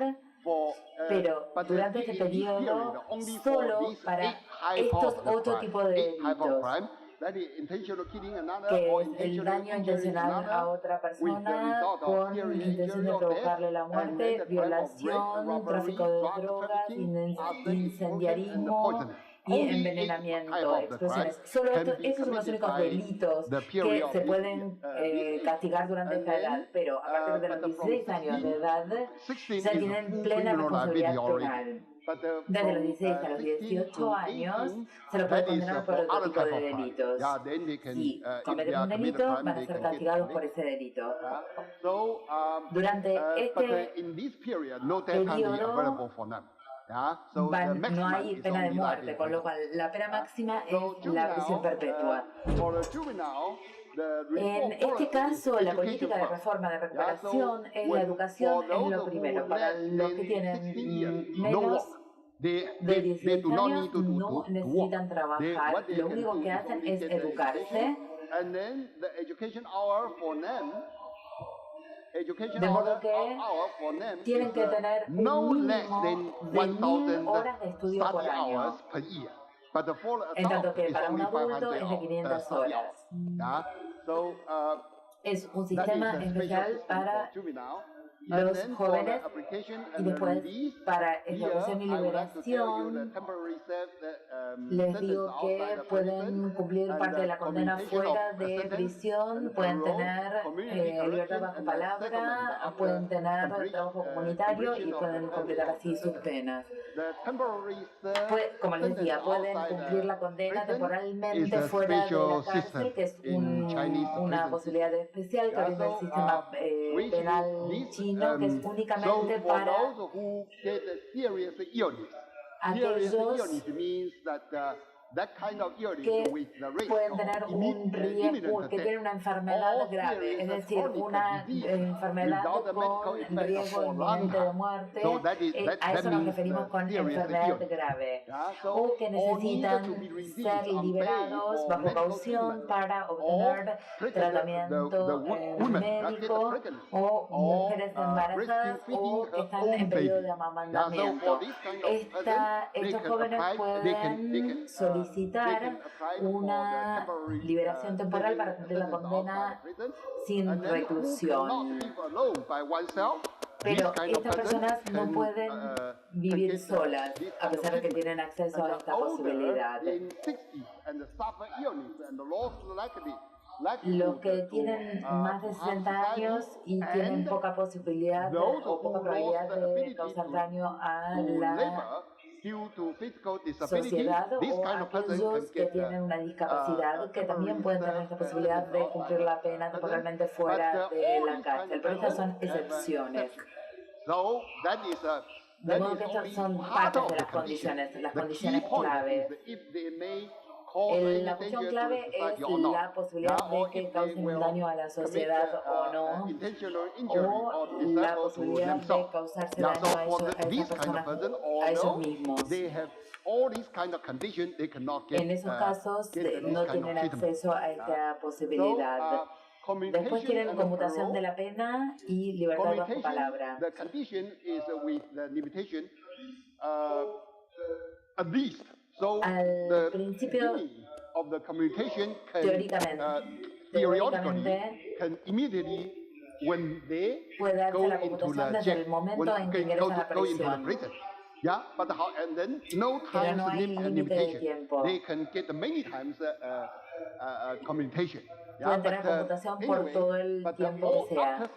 Speaker 2: pero durante este periodo solo para estos 8 tipos de delitos, que es el daño intencional a otra persona con intención de provocarle la muerte, violación, tráfico de drogas, incendiarismo y envenenamiento, explosiones. Solo esos son los únicos delitos que se pueden castigar durante esta edad, pero a partir de los 16 años de edad ya tienen plena responsabilidad penal. Desde los 16 a los 18 años se los puede condenar por otro tipo de delitos. Si cometen un delito, van a ser castigados por ese delito. Durante este periodo no hay pena de muerte, con lo cual la pena máxima es la prisión perpetua. En este caso, la política de reforma de recuperación es la educación, es lo primero. Para los que tienen menos de 18 años no necesitan trabajar, lo único que hacen es educarse. De modo que tienen que tener un mínimo de 1.000 horas de estudio por año, en tanto que para un adulto es de 500 horas. Es un sistema especial para los jóvenes y después para ejecución y liberación les digo que pueden cumplir parte de la condena fuera de prisión, pueden tener libertad bajo palabra, pueden tener trabajo comunitario y pueden completar así sus penas. Como les decía, pueden cumplir la condena temporalmente fuera de la cárcel, que es una posibilidad especial que brinda el sistema penal chino, que es únicamente para aquellos que pueden tener un riesgo, que tienen una enfermedad grave, es decir, una enfermedad con riesgo inminente de muerte, a eso nos referimos con enfermedad grave, o que necesitan ser liberados bajo caución para obtener tratamiento médico, o mujeres embarazadas o que están en periodo de amamantamiento. Estos jóvenes pueden solicitar una liberación temporal para cumplir la condena sin reclusión. Pero estas personas no pueden vivir solas, a pesar de que tienen acceso a esta posibilidad. Los que tienen más de 60 años y tienen poca posibilidad o poca probabilidad de causar daño a la sociedad, o aquellos que tienen una discapacidad que también pueden tener esta posibilidad de cumplir la pena temporalmente fuera de la cárcel, pero estas son excepciones. De modo que estas son partes de las condiciones claves. La cuestión clave es la posibilidad de que causen un daño a la sociedad o no, o la posibilidad de causarse daño a esas personas, a ellos mismos. En esos casos no tienen acceso a esta posibilidad. Después tienen conmutación de la pena y libertad bajo palabra. Al principio, teóricamente, puede darse la conmutación desde el momento en que ingresan a la prisión. Pero no hay límite de tiempo. Pueden tener conmutación por todo el tiempo que sea.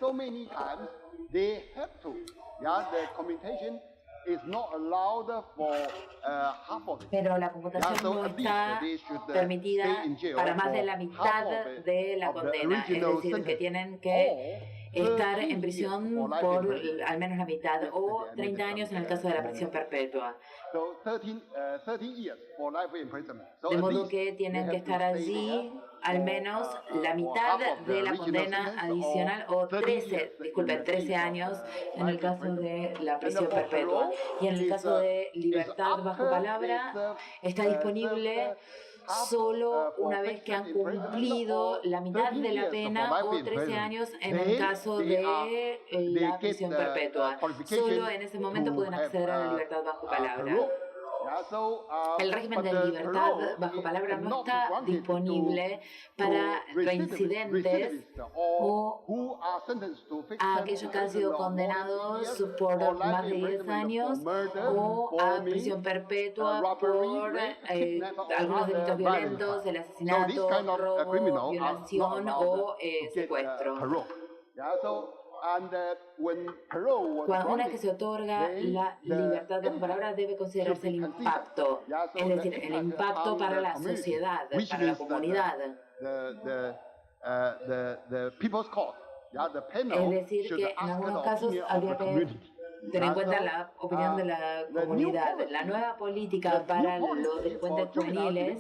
Speaker 2: Pero la conmutación no está permitida para más de la mitad de la condena, es decir, que tienen que estar en prisión por al menos la mitad, o 30 años en el caso de la prisión perpetua. De modo que tienen que estar allí al menos la mitad de la condena adicional, o 13 años en el caso de la prisión perpetua. Y en el caso de libertad bajo palabra, está disponible solo una vez que han cumplido la mitad de la pena, o 13 años en el caso de la prisión perpetua. Solo en ese momento pueden acceder a la libertad bajo palabra. El régimen de libertad bajo palabra no está disponible para reincidentes o a aquellos que han sido condenados por más de 10 años o a prisión perpetua por algunos delitos violentos, el asesinato, robo, violación o secuestro. Cuando una vez que se otorga la libertad de palabra, debe considerarse el impacto, es decir, el impacto para la sociedad, para la comunidad. Es decir, que en algunos casos habría que tener en cuenta la opinión de la comunidad. La nueva política para los delincuentes juveniles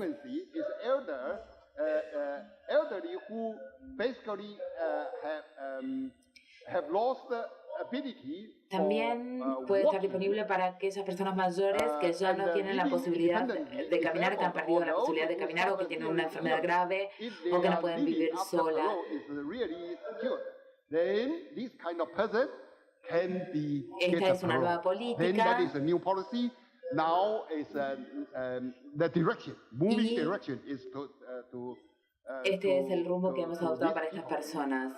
Speaker 2: también puede estar disponible para aquellas personas mayores que ya no tienen la posibilidad de caminar, que han perdido la posibilidad de caminar, o que tienen una enfermedad grave, o que no pueden vivir sola. Esta es una nueva política. Y este es el rumbo que hemos adoptado para estas personas.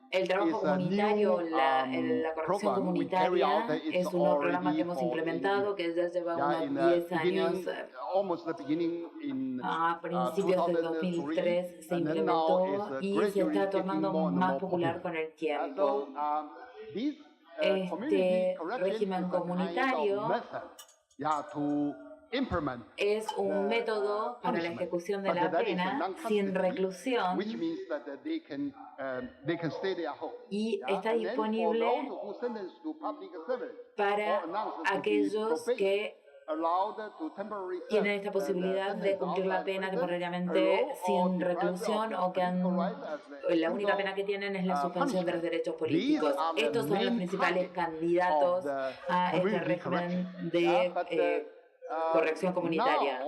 Speaker 2: El trabajo comunitario, la corrección comunitaria, es un nuevo programa que hemos implementado, que ya lleva unos 10 años. A principios del 2003 se implementó y se está tornando más popular con el tiempo. Este régimen comunitario es un método para la ejecución de la pena sin reclusión, y está disponible para aquellos que tienen esta posibilidad de cumplir la pena temporariamente sin reclusión, o que la única pena que tienen es la suspensión de los derechos políticos. Estos son los principales candidatos a este régimen de corrección comunitaria.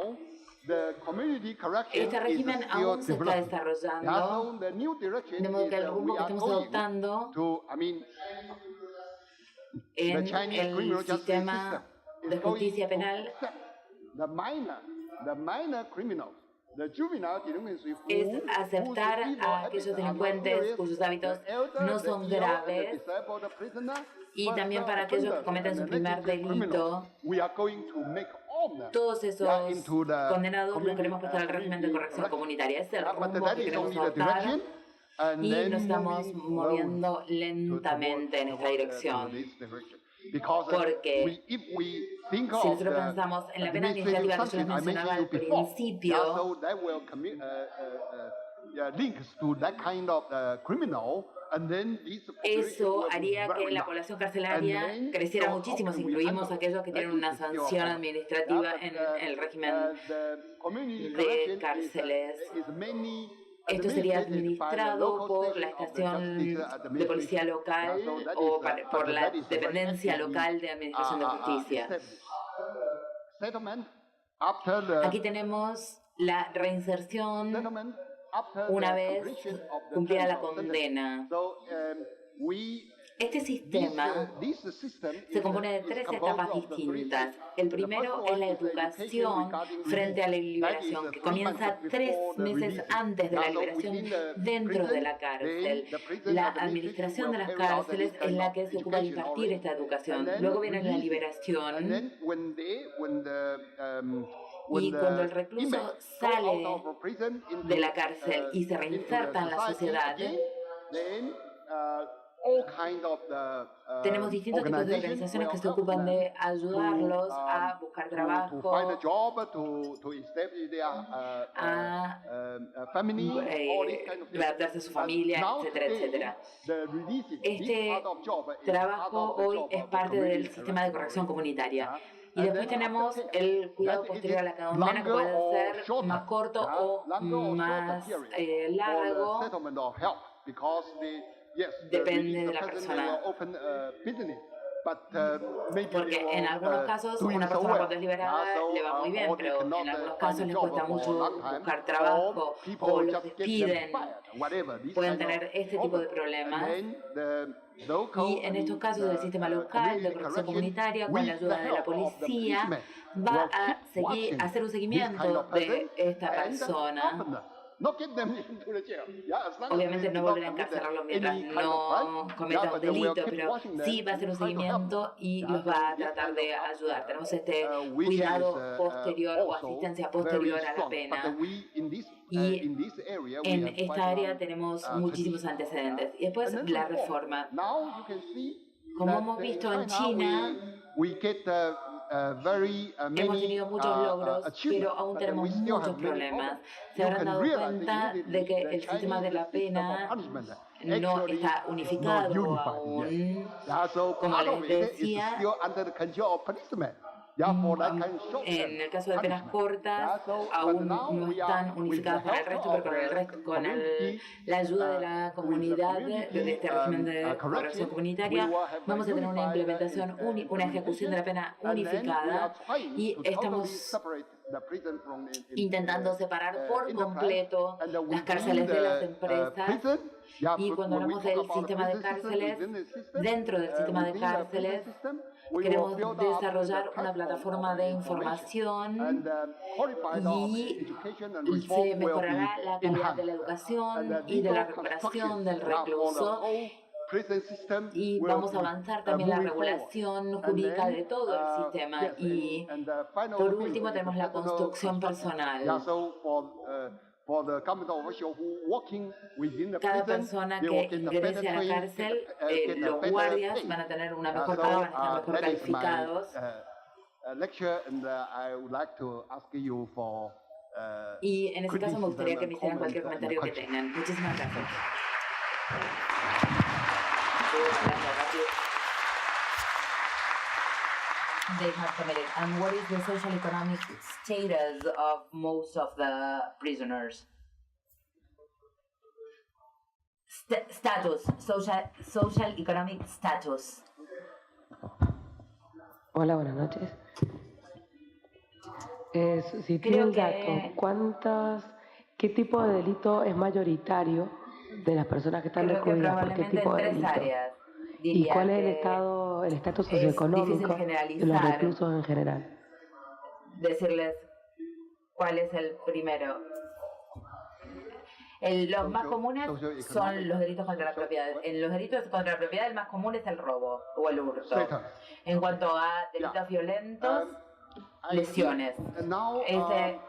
Speaker 2: Este régimen aún se está desarrollando, de modo que el rumbo que estamos adoptando en el sistema de justicia penal es aceptar a aquellos delincuentes cuyos hábitos no son graves, y también para aquellos que cometen su primer delito. Todos esos condenados los queremos pasar al régimen de corrección comunitaria. Es el rumbo que queremos adoptar, y nos estamos moviendo lentamente en esta dirección. Porque si nosotros pensamos en la pena administrativa que yo les mencionaba al principio, Eso haría que la población carcelaria creciera muchísimo si incluimos a aquellos que tienen una sanción administrativa en el régimen de cárceles. Esto sería administrado por la estación de policía local o por la dependencia local de administración de justicia. Aquí tenemos la reinserción una vez cumplida la condena. Este sistema se compone de 3 etapas distintas. El primero es la educación frente a la liberación, que comienza 3 meses antes de la liberación dentro de la cárcel. La administración de las cárceles es la que se ocupa de impartir esta educación. Luego viene la liberación. Y cuando el recluso sale de la cárcel y se reinserta en la sociedad, tenemos distintos tipos de organizaciones que se ocupan de ayudarlos a buscar trabajo, a adaptarse a su familia, etcétera, etcétera. Este trabajo hoy es parte del sistema de corrección comunitaria. Y después tenemos el cuidado posterior a la condena, que puede ser más corto o más largo. Depende de la persona. Porque en algunos casos una persona cuando es liberada le va muy bien, pero en algunos casos les cuesta mucho buscar trabajo o los despiden. Pueden tener este tipo de problemas. Y en estos casos el sistema local de corrección comunitaria, con la ayuda de la policía, va a hacer un seguimiento de esta persona. Obviamente no volver a encarcelarlo mientras no cometa un delito, pero sí va a hacer un seguimiento y los va a tratar de ayudar. Tenemos este cuidado posterior o asistencia posterior a la pena. Y en esta área tenemos muchísimos antecedentes. Y después la reforma. Como hemos visto en China, hemos tenido muchos logros, pero aún tenemos muchos problemas. Se habrán dado cuenta de que el sistema de la pena no está unificado aún. Como les decía, en el caso de penas cortas, aún no están unificadas con el resto, pero con la ayuda de la comunidad, de este régimen de corrección comunitaria, vamos a tener una implementación, una ejecución de la pena unificada, y estamos intentando separar por completo las cárceles de las empresas. Y cuando hablamos del sistema de cárceles, dentro del sistema de cárceles, queremos desarrollar una plataforma de información y se mejorará la calidad de la educación y de la recuperación del recluso. Y vamos a avanzar también la regulación jurídica de todo el sistema. Y por último tenemos la construcción personal. Cada persona que ingrese a la cárcel, los guardias van a tener una mejor paga, van a estar mejor calificados. Y en ese caso me gustaría que me hicieran cualquier comentario que tengan. Muchísimas gracias. They have committed. And what is the social economic status of most of the prisoners? Status, social economic status.
Speaker 4: Hola, buenas noches. Si tiene el dato, ¿qué tipo de delito es mayoritario de las personas que están recluidas? ¿Por qué tipo de delito?
Speaker 2: Áreas.
Speaker 4: ¿Y cuál es el estatus socioeconómico de los reclusos en general?
Speaker 2: Decirles cuál es el primero. Los más comunes son los delitos contra la propiedad. En los delitos contra la propiedad el más común es el robo o el hurto. En cuanto a delitos violentos, lesiones. Ese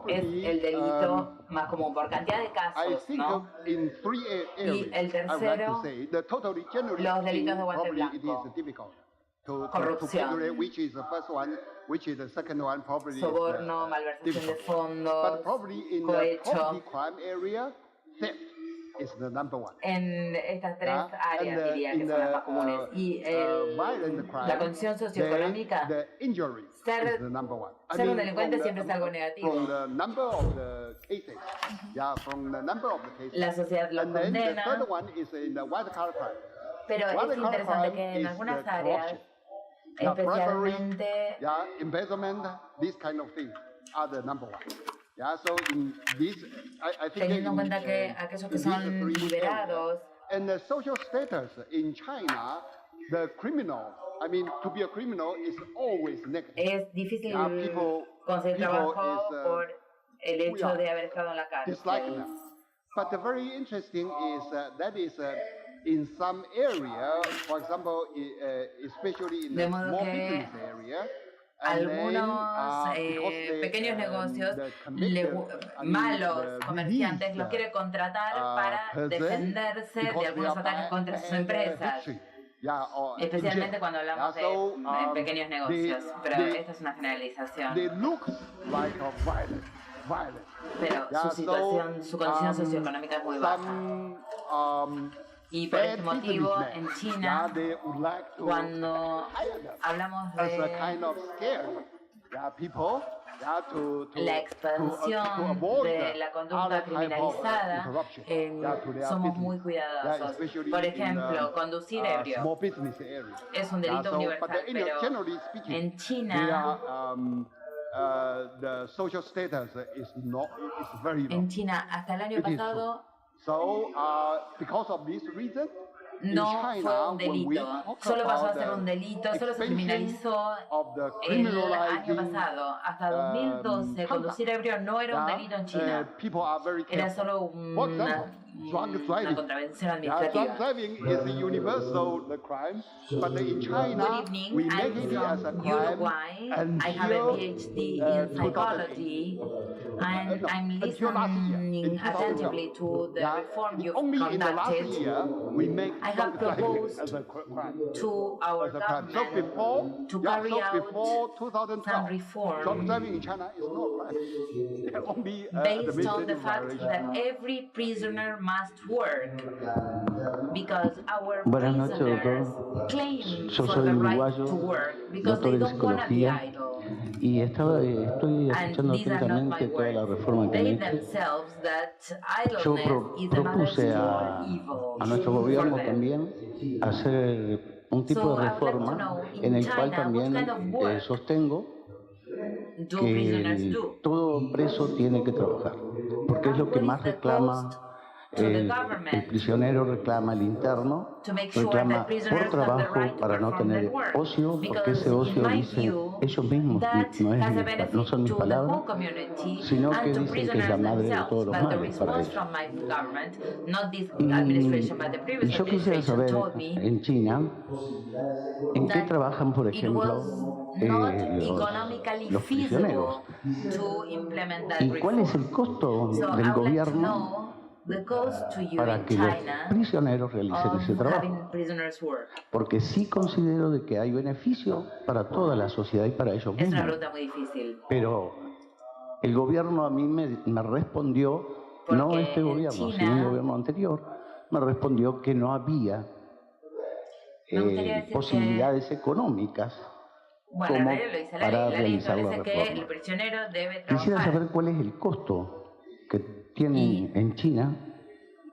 Speaker 2: es el delito más común por cantidad de casos, ¿no? Y el tercero, los delitos de guante blanco. corrupción, soborno, malversación de fondos, cohecho. En estas tres áreas diría que son las más comunes. Y la condición socioeconómica, ser un delincuente siempre es algo negativo. La sociedad lo condena. Pero es interesante que en algunas áreas, especialmente teniendo en cuenta que aquellos que son liberados, es difícil conseguir trabajo por el hecho de haber estado en la cárcel.
Speaker 5: But the very interesting is that is in some area, for example, especially in the small business area.
Speaker 2: Algunos pequeños negocios, malos comerciantes, los quiere contratar para defenderse de algunos ataques contra sus empresas. Especialmente cuando hablamos de pequeños negocios, pero esta es una generalización. Pero su condición socioeconómica es muy baja. Y por este motivo, en China, cuando hablamos de la expansión de la conducta criminalizada, somos muy cuidadosos. Por ejemplo, conducir ebrio es un delito universal, pero en China, hasta el año pasado, no fue un delito, solo pasó a ser un delito, solo se criminalizó el año pasado. Hasta 2012, conducir ebrio no era un delito en China, era solo una contravención administrativa. Good evening, I'm from Uruguay. I have a PhD in psychology, and I'm listening attentively to the reform you've conducted. I have proposed to our government to carry out some reform based on the fact that every prisoner must work, because our prisoners claim for the right to work because they don't want to be idle.
Speaker 6: Y estoy escuchando atentamente toda la reforma que han hecho. Yo propuse a nuestro gobierno también hacer un tipo de reforma en el cual también sostengo que todo preso tiene que trabajar, porque es lo que más reclama el prisionero, reclama el interno, reclama por trabajo para no tener ocio, porque ese ocio dicen ellos mismos, no son mis palabras, sino que dicen que es la madre de todos los males para ellos. Y yo quisiera saber en China en qué trabajan, por ejemplo, los prisioneros, y cuál es el costo del gobierno para que los prisioneros realicen ese trabajo, porque sí considero de que hay beneficio para toda la sociedad y para ellos mismos.
Speaker 2: Es una pregunta muy difícil.
Speaker 6: Pero el gobierno a mí me respondió, no este gobierno, sino el gobierno anterior, me respondió que no había posibilidades económicas como para realizar la reforma. Quisiera saber cuál es el costo que tienen en China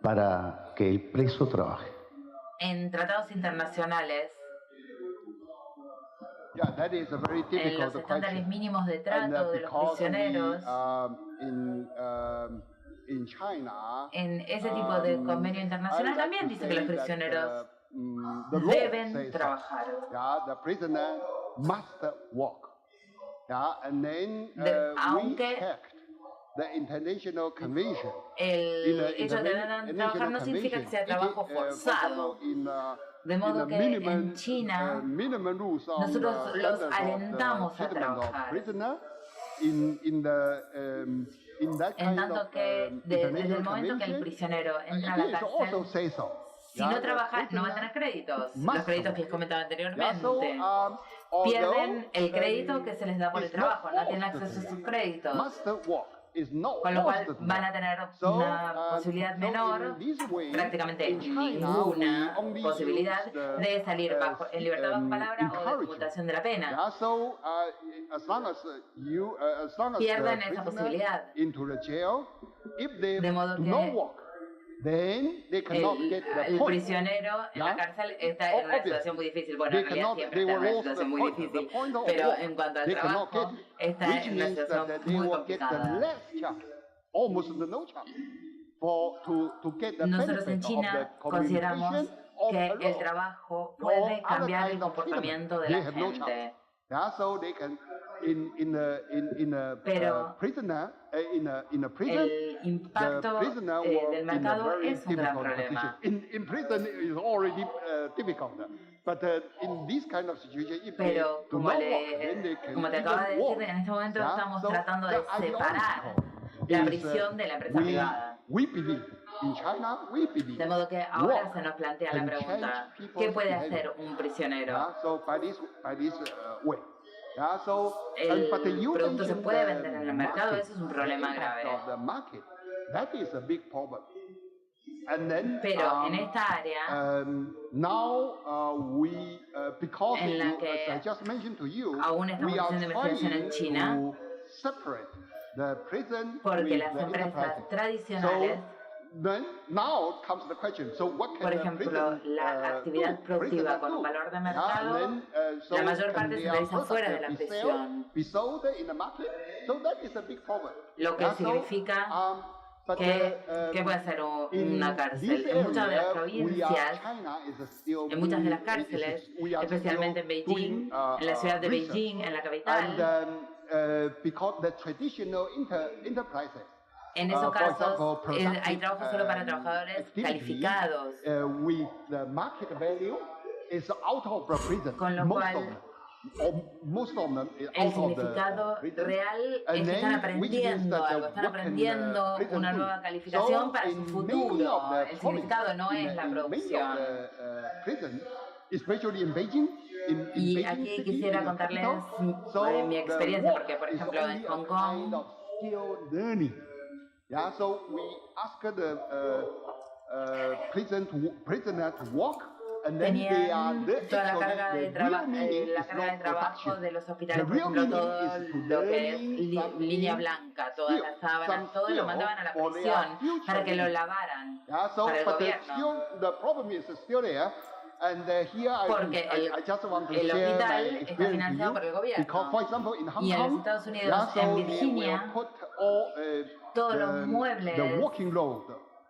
Speaker 6: para que el preso trabaje.
Speaker 2: En tratados internacionales, en los estándares mínimos de trato de los prisioneros, en ese tipo de convenio internacional también dice que los prisioneros deben trabajar. Aunque el hecho de deber trabajar no significa que sea trabajo forzado. De modo que en China nosotros los alentamos a trabajar. En tanto que desde el momento que el prisionero entra a la cárcel, Si no trabaja, no va a tener créditos. Los créditos que les comentaba anteriormente. Pierden el crédito que se les da por el trabajo, no tienen acceso a sus créditos. Con lo cual van a tener una posibilidad menor, prácticamente ninguna posibilidad de salir en libertad bajo palabra o de conmutación de la pena. Pierden esa posibilidad. De modo que el prisionero en la cárcel está en una situación muy difícil. Bueno, en realidad siempre está en una situación muy difícil, pero en cuanto al trabajo, está en una situación muy complicada. Nosotros en China consideramos que el trabajo puede cambiar el comportamiento de la gente. Pero el impacto del mercado es un gran problema. Pero como te acabo de decir, en este momento estamos tratando de separar la prisión de la empresa privada. De modo que ahora se nos plantea la pregunta, ¿qué puede hacer un prisionero? El producto se puede vender en el mercado, eso es un problema grave. Pero en esta área, en la que aún estamos haciendo investigación en China, porque las empresas tradicionales, por ejemplo, la actividad productiva con un valor de mercado, la mayor parte se realiza fuera de la prisión, lo que significa que puede ser una cárcel. En muchas de las provincias, en muchas de las cárceles, especialmente en Beijing, en la ciudad de Beijing, en la capital, en esos casos hay trabajo solo para trabajadores calificados, con lo cual el significado real es que están aprendiendo algo, están aprendiendo una nueva calificación para su futuro. El significado no es la producción. Y aquí quisiera contarles mi experiencia, porque por ejemplo en Hong Kong, tenían toda la carga de trabajo de los hospitales, por ejemplo, todo lo que es línea blanca, todas las sábanas, todo lo mandaban a la prisión para que lo lavaran para el gobierno. Porque el hospital está financiado por el gobierno. Y en los Estados Unidos, en Virginia, todos los muebles utilizados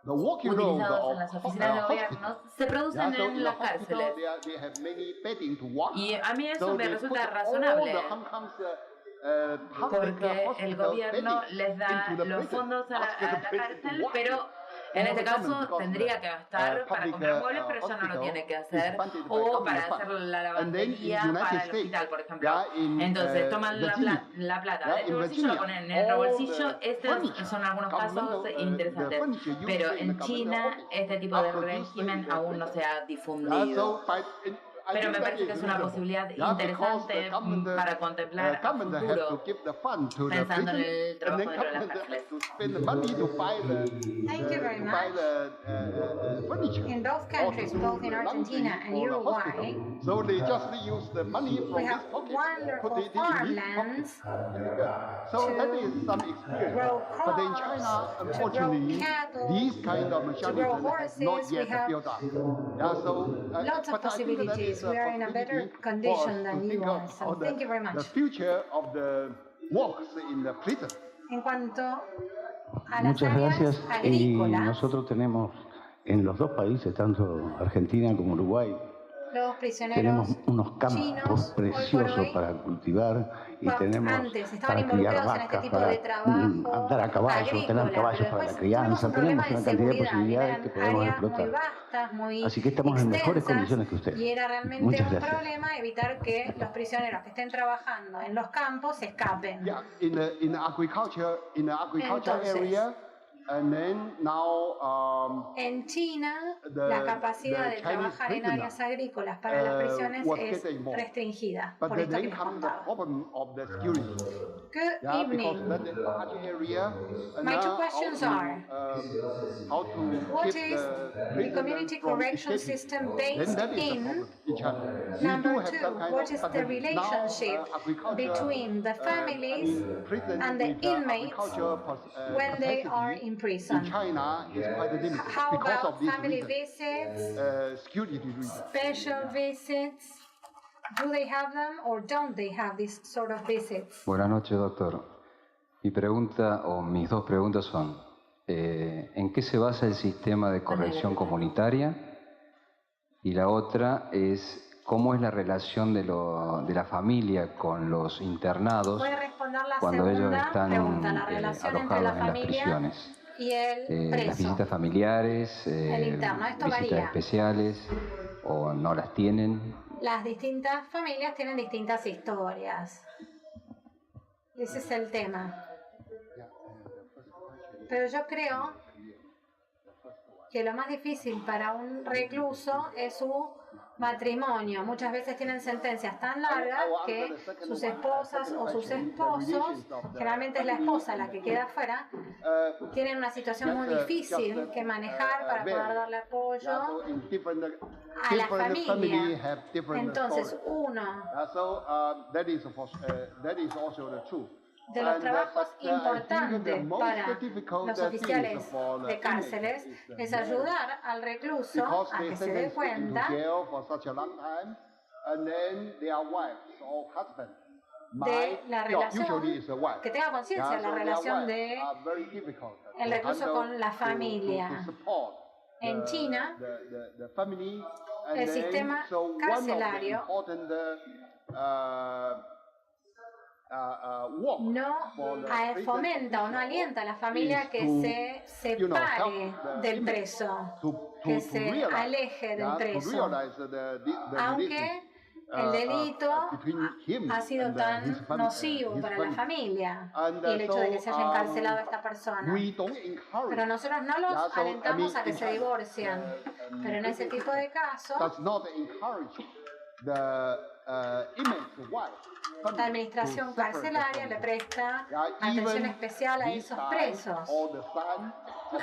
Speaker 2: en las oficinas de gobierno se producen en las cárceles. Y a mí eso me resulta razonable, porque el gobierno les da los fondos a la cárcel, pero en este caso tendría que gastar para comprar muebles, pero ya no lo tiene que hacer, o para hacer la lavandería para el hospital, por ejemplo. Entonces toman la plata de este bolsillo, la ponen en otro bolsillo. Estos son algunos casos interesantes, pero en China este tipo de régimen aún no se ha difundido. Pero me parece que es una posibilidad interesante para contemplar a futuro, pensando en el trabajo dentro de las cárceles.
Speaker 3: Thank you very much. In both countries, both in Argentina and Uruguay, we have wonderful farmlands to grow crops, to grow cattle, to grow horses. We have lots of possibilities. We are in a better condition than you are. So thank you very much. En cuanto a las
Speaker 6: Muchas
Speaker 3: áreas
Speaker 6: gracias. Y
Speaker 3: agrícolas,
Speaker 6: nosotros tenemos en los dos países, tanto Argentina como Uruguay,
Speaker 3: los prisioneros
Speaker 6: tenemos unos campos
Speaker 3: chinos,
Speaker 6: preciosos
Speaker 3: hoy por hoy,
Speaker 6: para cultivar y tenemos
Speaker 3: antes estaban
Speaker 6: para criar
Speaker 3: involucrados en este
Speaker 6: vacas,
Speaker 3: tipo
Speaker 6: para
Speaker 3: de trabajo
Speaker 6: andar a caballo, tener
Speaker 3: agrícola,
Speaker 6: caballos
Speaker 3: pero
Speaker 6: para la
Speaker 3: después
Speaker 6: crianza,
Speaker 3: tuvimos un
Speaker 6: tenemos
Speaker 3: problema
Speaker 6: una
Speaker 3: de
Speaker 6: cantidad de
Speaker 3: seguridad,
Speaker 6: posibilidades
Speaker 3: eran
Speaker 6: que podemos
Speaker 3: áreas
Speaker 6: explotar.
Speaker 3: muy vastas, muy
Speaker 6: Así que estamos en mejores
Speaker 3: extensas,
Speaker 6: condiciones que ustedes.
Speaker 3: y era realmente
Speaker 6: Muchas
Speaker 3: un
Speaker 6: gracias.
Speaker 3: problema evitar que los prisioneros que estén trabajando en los campos se escapen.
Speaker 5: In the agriculture
Speaker 3: Entonces,
Speaker 5: area,
Speaker 3: En China, la capacidad de trabajar en áreas agrícolas para las prisiones es restringida, por esto que les contaba. Good evening. My two questions are, what is the community correction system based in? Number two, what is the relationship between the families and the inmates when they are in prison? How about family visits, special visits? Do they have them or don't they have this sort of visits?
Speaker 7: Buenas noches, doctor. Mi pregunta, o mis dos preguntas son, ¿en qué se basa el sistema de corrección comunitaria? Y la otra es, ¿cómo es la relación de la familia con los internados cuando ellos están alojados en las prisiones?
Speaker 3: Y el preso.
Speaker 7: Las visitas familiares, visitas especiales, o no las tienen.
Speaker 3: Las distintas familias tienen distintas historias. Ese es el tema. Pero yo creo que lo más difícil para un recluso es su matrimonio. Muchas veces tienen sentencias tan largas que sus esposas o sus esposos, generalmente es la esposa la que queda afuera, tienen una situación muy difícil que manejar para poder darle apoyo a la familia. Entonces, uno de los trabajos importantes para los oficiales de cárceles es ayudar al recluso a que se dé cuenta de la relación, que tenga conciencia de la relación de el recluso con la familia. En China, el sistema carcelario no fomenta o no alienta a la familia que se separe del preso, que se aleje del preso, aunque el delito ha sido tan nocivo para la familia y el hecho de que se haya encarcelado a esta persona. Pero nosotros no los alentamos a que se divorcien, pero en ese tipo de casos la administración carcelaria le presta atención especial a esos presos.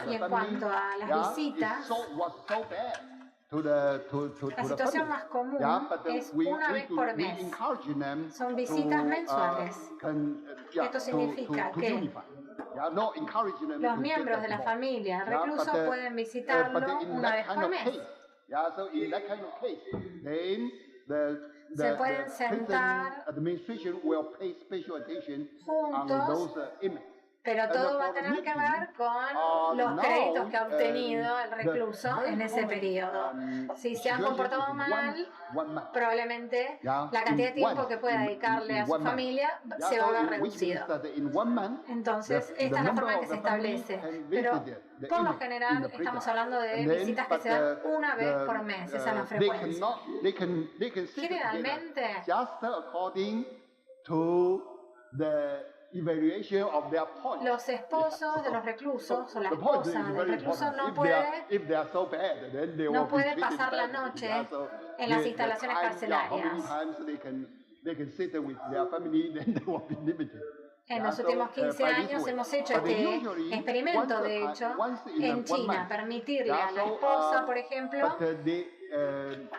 Speaker 3: Y en cuanto a las visitas, la situación más común es una vez por mes. Son visitas mensuales. Esto significa que los miembros de la familia recluso pueden visitarlo una vez por mes. Se pueden sentar juntos, pero todo va a tener que ver con los créditos que ha obtenido el recluso en ese periodo. Si se han comportado mal, probablemente la cantidad de tiempo que pueda dedicarle a su familia se va a ver reducido. Entonces, esta es la forma en que se establece. Pero por lo general estamos hablando de visitas que se dan una vez por mes, esa es la frecuencia. Generalmente, los esposos de los reclusos o la esposa del recluso no puede pasar la noche en las instalaciones carcelarias. En los últimos 15 años hemos hecho este experimento, de hecho, en China, permitirle a la esposa, por ejemplo,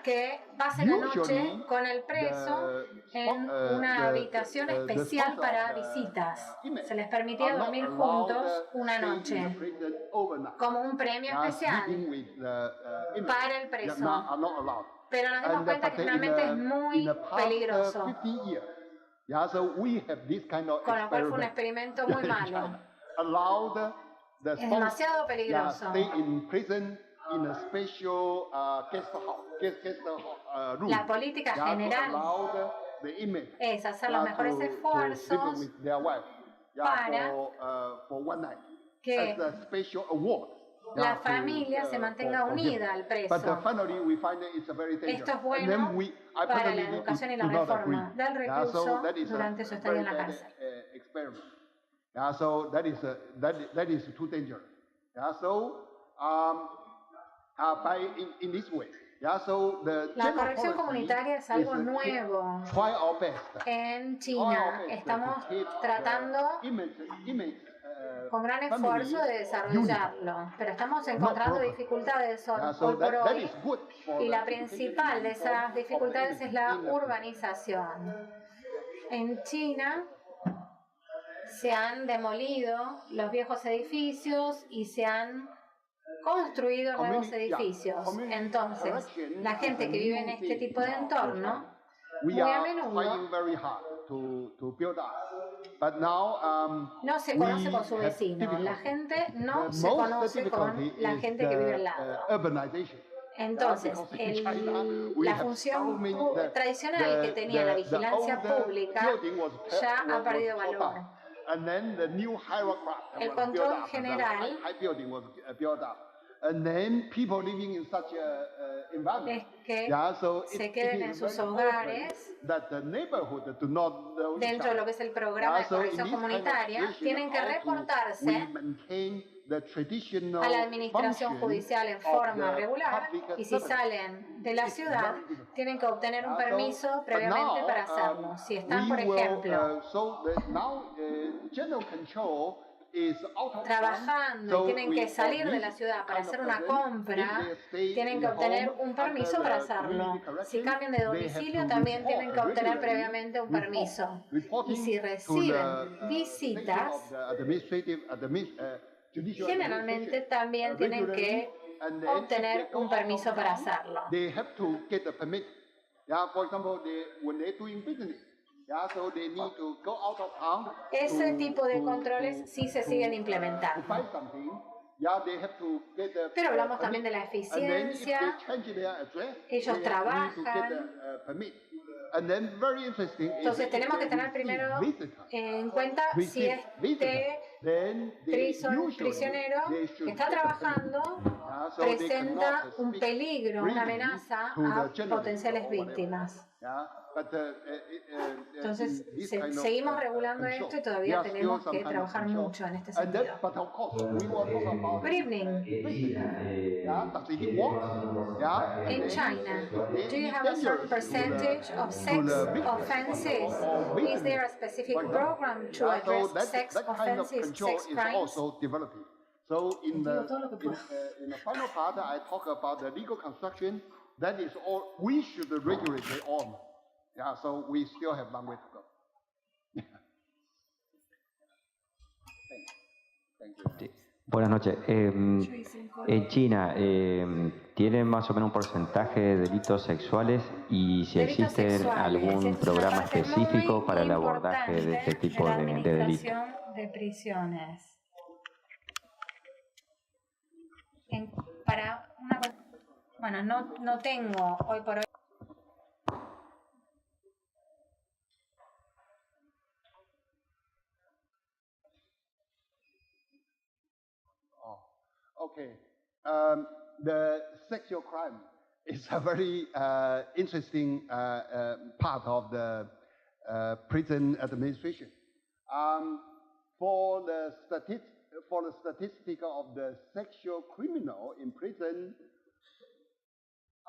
Speaker 3: que pase la noche con el preso en una habitación especial para visitas. Se les permitía dormir juntos una noche, como un premio especial para el preso. Pero nos dimos cuenta que realmente es muy peligroso. Con lo cual fue un experimento muy malo. Es demasiado peligroso. La política general es hacer los mejores esfuerzos para que la familia se mantenga unida al preso. Esto es bueno para la educación y la reforma del recluso durante su estadía en la cárcel.
Speaker 5: Yeah, so in this way. Yeah, so
Speaker 3: la corrección comunitaria es algo nuevo. En China estamos tratando con gran esfuerzo de desarrollarlo, pero estamos encontrando dificultades hoy por hoy, y la principal de esas dificultades es la urbanización. En China se han demolido los viejos edificios y se han construido nuevos edificios. Entonces, la gente que vive en este tipo de entorno, muy a menudo no se conoce con su vecino. La gente no se conoce con la gente que vive al lado. Entonces, la función tradicional que tenía la vigilancia pública ya ha perdido valor. El control general es que se queden en sus hogares dentro de lo que es el programa de corrección comunitaria, tienen que reportarse a la administración judicial en forma regular, y si salen de la ciudad tienen que obtener un permiso previamente para hacerlo. Si están, por ejemplo, trabajando y tienen que salir de la ciudad para hacer una compra, tienen que obtener un permiso para hacerlo. Si cambian de domicilio, también tienen que obtener previamente un permiso. Y si reciben visitas, generalmente también tienen que obtener un permiso para hacerlo. Ese tipo de controles sí se siguen implementando. Pero hablamos también de la eficiencia. Ellos trabajan. Entonces tenemos que tener primero en cuenta si este prisionero que está trabajando presenta un peligro, una amenaza a potenciales víctimas. Entonces, seguimos regulando esto y todavía tenemos que trabajar mucho en este sentido. Good evening. In China, do you have a certain percentage of sex offenses? Is there a specific program to address sex offenses, sex crimes?
Speaker 5: So in the final part, I talk about the legal construction. That is all. We should regulate it on. Yeah, so we still have long way to go. Thank you.
Speaker 8: Buenas noches. En China, ¿tienen más o menos un porcentaje de delitos sexuales y si existe algún programa específico para el abordaje de este tipo de delitos?
Speaker 3: De prisiones. Bueno, no tengo hoy por hoy.
Speaker 5: Okay, the sexual crime is a very interesting part of the prison administration. For the statistic of the sexual criminal in prison,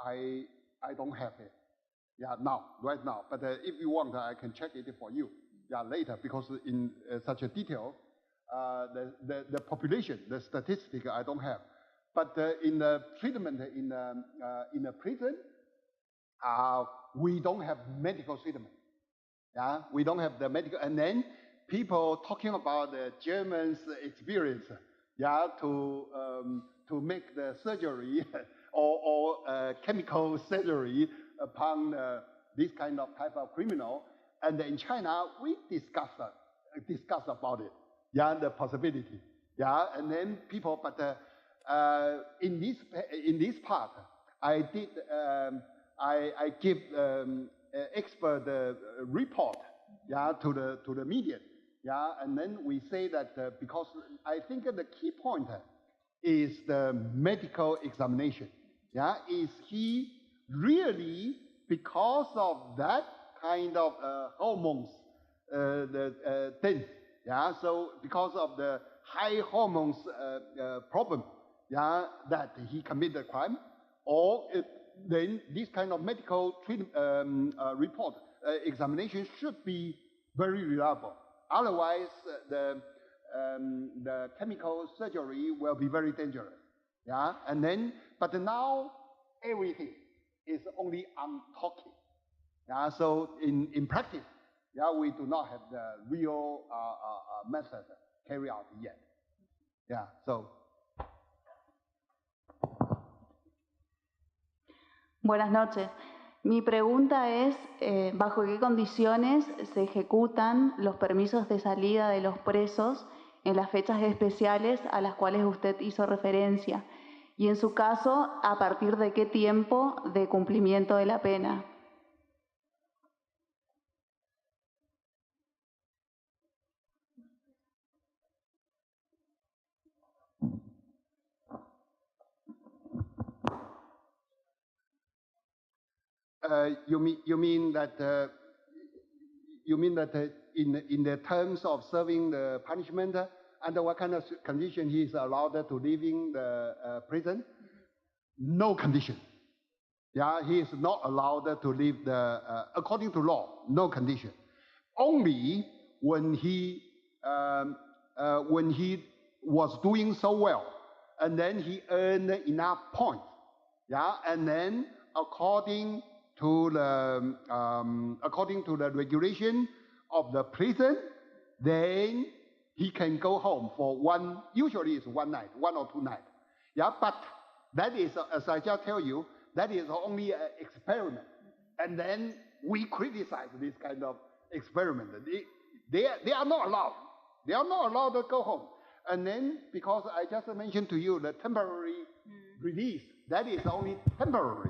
Speaker 5: I don't have it. Yeah, right now. But if you want, I can check it for you. Yeah, later, because in such a detail. The population, the statistic, I don't have. But in the treatment in a prison, we don't have medical treatment. Yeah, we don't have the medical. And then people talking about the Germans' experience, yeah, to make the surgery or chemical surgery upon this kind of type of criminal. And in China, we discuss about it. Yeah, the possibility. Yeah, and then people, but in this part, I did I give expert report. Yeah, to the media. Yeah, and then we say that because I think the key point is the medical examination. Yeah, is he really, because of that kind of hormones, thing? Yeah, so because of the high hormones problem, yeah, that he committed a crime, or then this kind of medical report examination should be very reliable. Otherwise, the chemical surgery will be very dangerous. Yeah, and then, but now everything is only on talking. Yeah, so in practice, yeah, we do not have the real method carried out yet. Yeah, so.
Speaker 9: Buenas noches. Mi pregunta es, ¿bajo qué condiciones se ejecutan los permisos de salida de los presos en las fechas especiales a las cuales usted hizo referencia? Y en su caso, ¿a partir de qué tiempo de cumplimiento de la pena?
Speaker 5: You mean that in the terms of serving the punishment, under what kind of condition he is allowed to live in the prison? No condition. Yeah, he is not allowed to live according to law. No condition. Only when he was doing so well, and then he earned enough points. Yeah, and then according to the regulation of the prison, then he can go home for usually it's 1 night, 1 or 2 nights. Yeah, but that is, as I just tell you, that is only an experiment. And then we criticize this kind of experiment. They are not allowed. They are not allowed to go home. And then, because I just mentioned to you the temporary release, that is only temporary.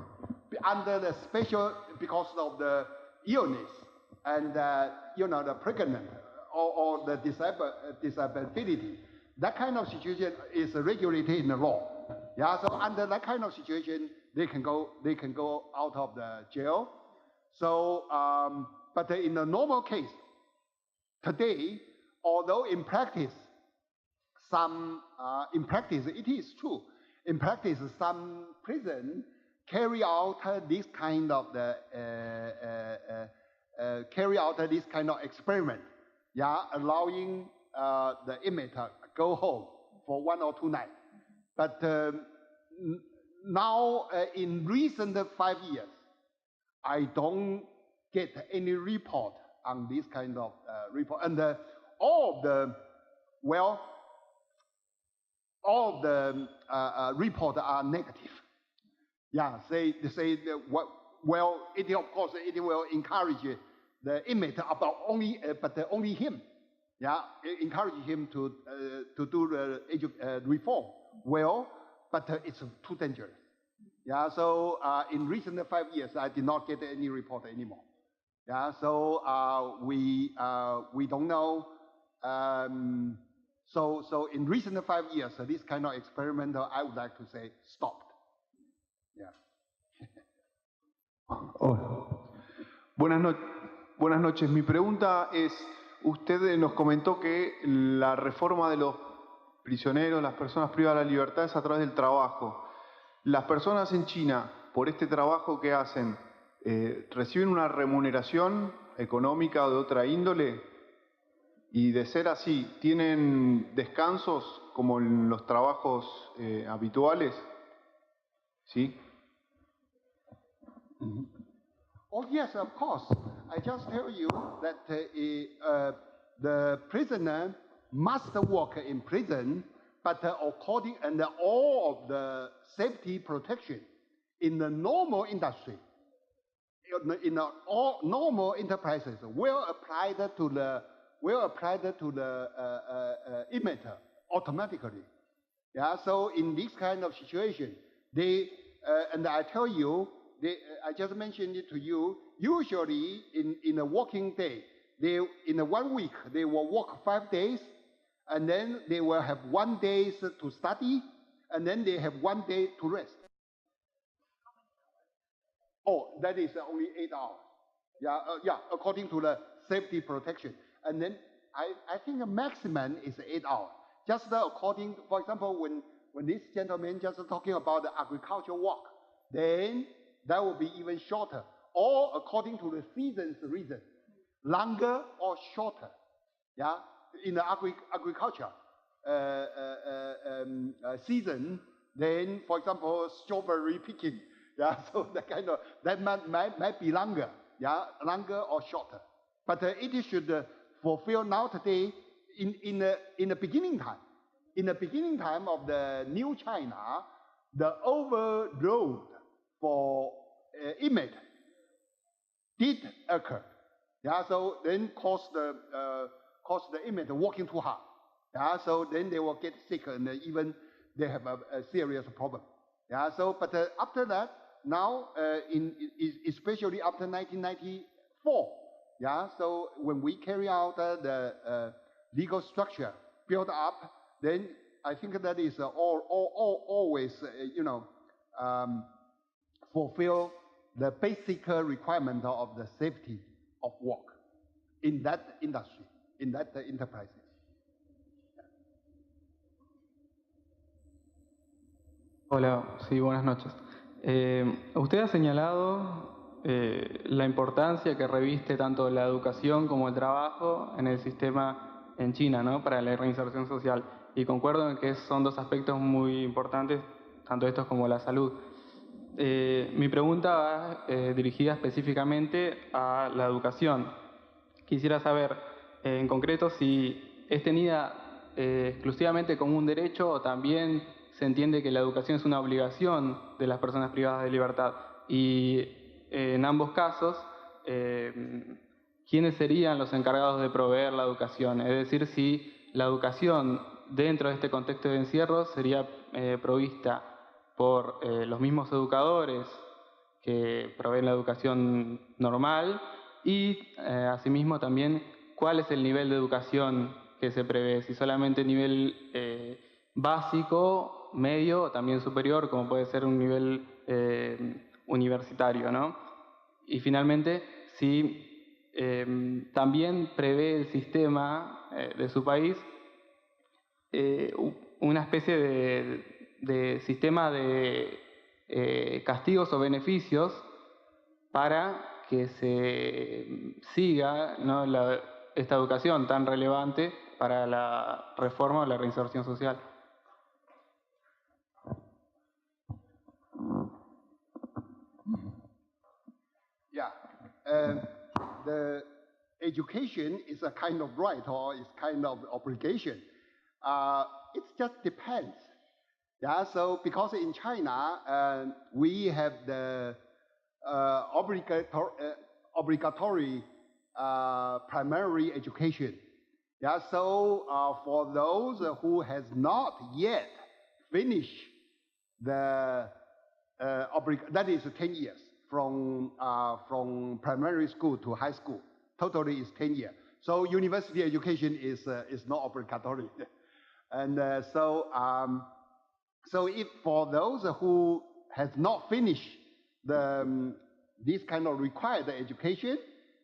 Speaker 5: Under the special, because of the illness and the pregnant or the disability, that kind of situation is regulated in the law. Yeah, so under that kind of situation, they can go out of the jail. So, but in the normal case, today, although in practice, it is true. In practice, some prison carry out this kind of experiment, yeah, allowing the inmate to go home for 1 or 2 nights. But now, in recent 5 years, I don't get any report on this kind of report, and all of the reports are negative. Yeah, they say that it of course it will encourage the inmate about only him. Yeah, encourage him to do the reform. Well, but it's too dangerous. Yeah, so in recent 5 years, I did not get any report anymore. Yeah, so we don't know. So in recent 5 years, this kind of experiment, I would like to say, stopped. Yeah.
Speaker 10: Hola. Buenas noches. Mi pregunta es, usted nos comentó que la reforma de los prisioneros, las personas privadas de la libertad es a través del trabajo. Las personas en China, por este trabajo que hacen, ¿reciben una remuneración económica o de otra índole? Y de ser así, ¿tienen descansos como en los trabajos habituales? ¿Sí?
Speaker 5: Mm-hmm. Oh yes, of course. I just tell you that the prisoner must work in prison, but according and all of the safety protection in the normal industry, in all normal enterprises, will apply to the inmate automatically. Yeah. So in this kind of situation, they and I tell you. I just mentioned it to you. Usually, in a working day, in 1 week they will work 5 days, and then they will have 1 day to study, and then they have 1 day to rest. Oh, that is only 8 hours. Yeah, according to the safety protection. And then I think the maximum is 8 hours. Just according, for example, when this gentleman just talking about the agricultural work, then that will be even shorter, or according to the season's reason, longer or shorter. Yeah, in the agriculture season, then for example strawberry picking. Yeah, so that might be longer. Yeah, longer or shorter. But it should fulfill now today in the beginning time. In the beginning time of the new China, the overload for image did occur. Yeah, so then cause the image working too hard. Yeah, so then they will get sick and even they have a serious problem. Yeah, so but after that, now especially after 1994, yeah, so when we carry out the legal structure built up, then I think that is always fulfill the basic requirement of the safety of work in that industry, in that enterprises.
Speaker 11: Hola, sí, buenas noches. Usted ha señalado la importancia que reviste tanto la educación como el trabajo en el sistema en China, ¿no?, para la reinserción social. Y concuerdo en que son dos aspectos muy importantes, tanto estos como la salud. Mi pregunta va dirigida específicamente a la educación. Quisiera saber, en concreto, si es tenida exclusivamente como un derecho o también se entiende que la educación es una obligación de las personas privadas de libertad. Y en ambos casos, ¿quiénes serían los encargados de proveer la educación? Es decir, si la educación dentro de este contexto de encierro sería provista por los mismos educadores que proveen la educación normal y asimismo también cuál es el nivel de educación que se prevé, si solamente nivel básico, medio o también superior, como puede ser un nivel universitario, ¿no? Y finalmente, si también prevé el sistema de su país una especie de sistema de castigos o beneficios para que se siga, ¿no?, esta educación tan relevante para la reforma o la reinserción social.
Speaker 5: Yeah, the education is a kind of right or is kind of obligation. It just depends. Yeah, so because in China we have the obligatory primary education. Yeah, so for those who has not yet finished the that is 10 years from primary school to high school. Totally is 10 years. So university education is not obligatory. And so if for those who has not finished this kind of required education,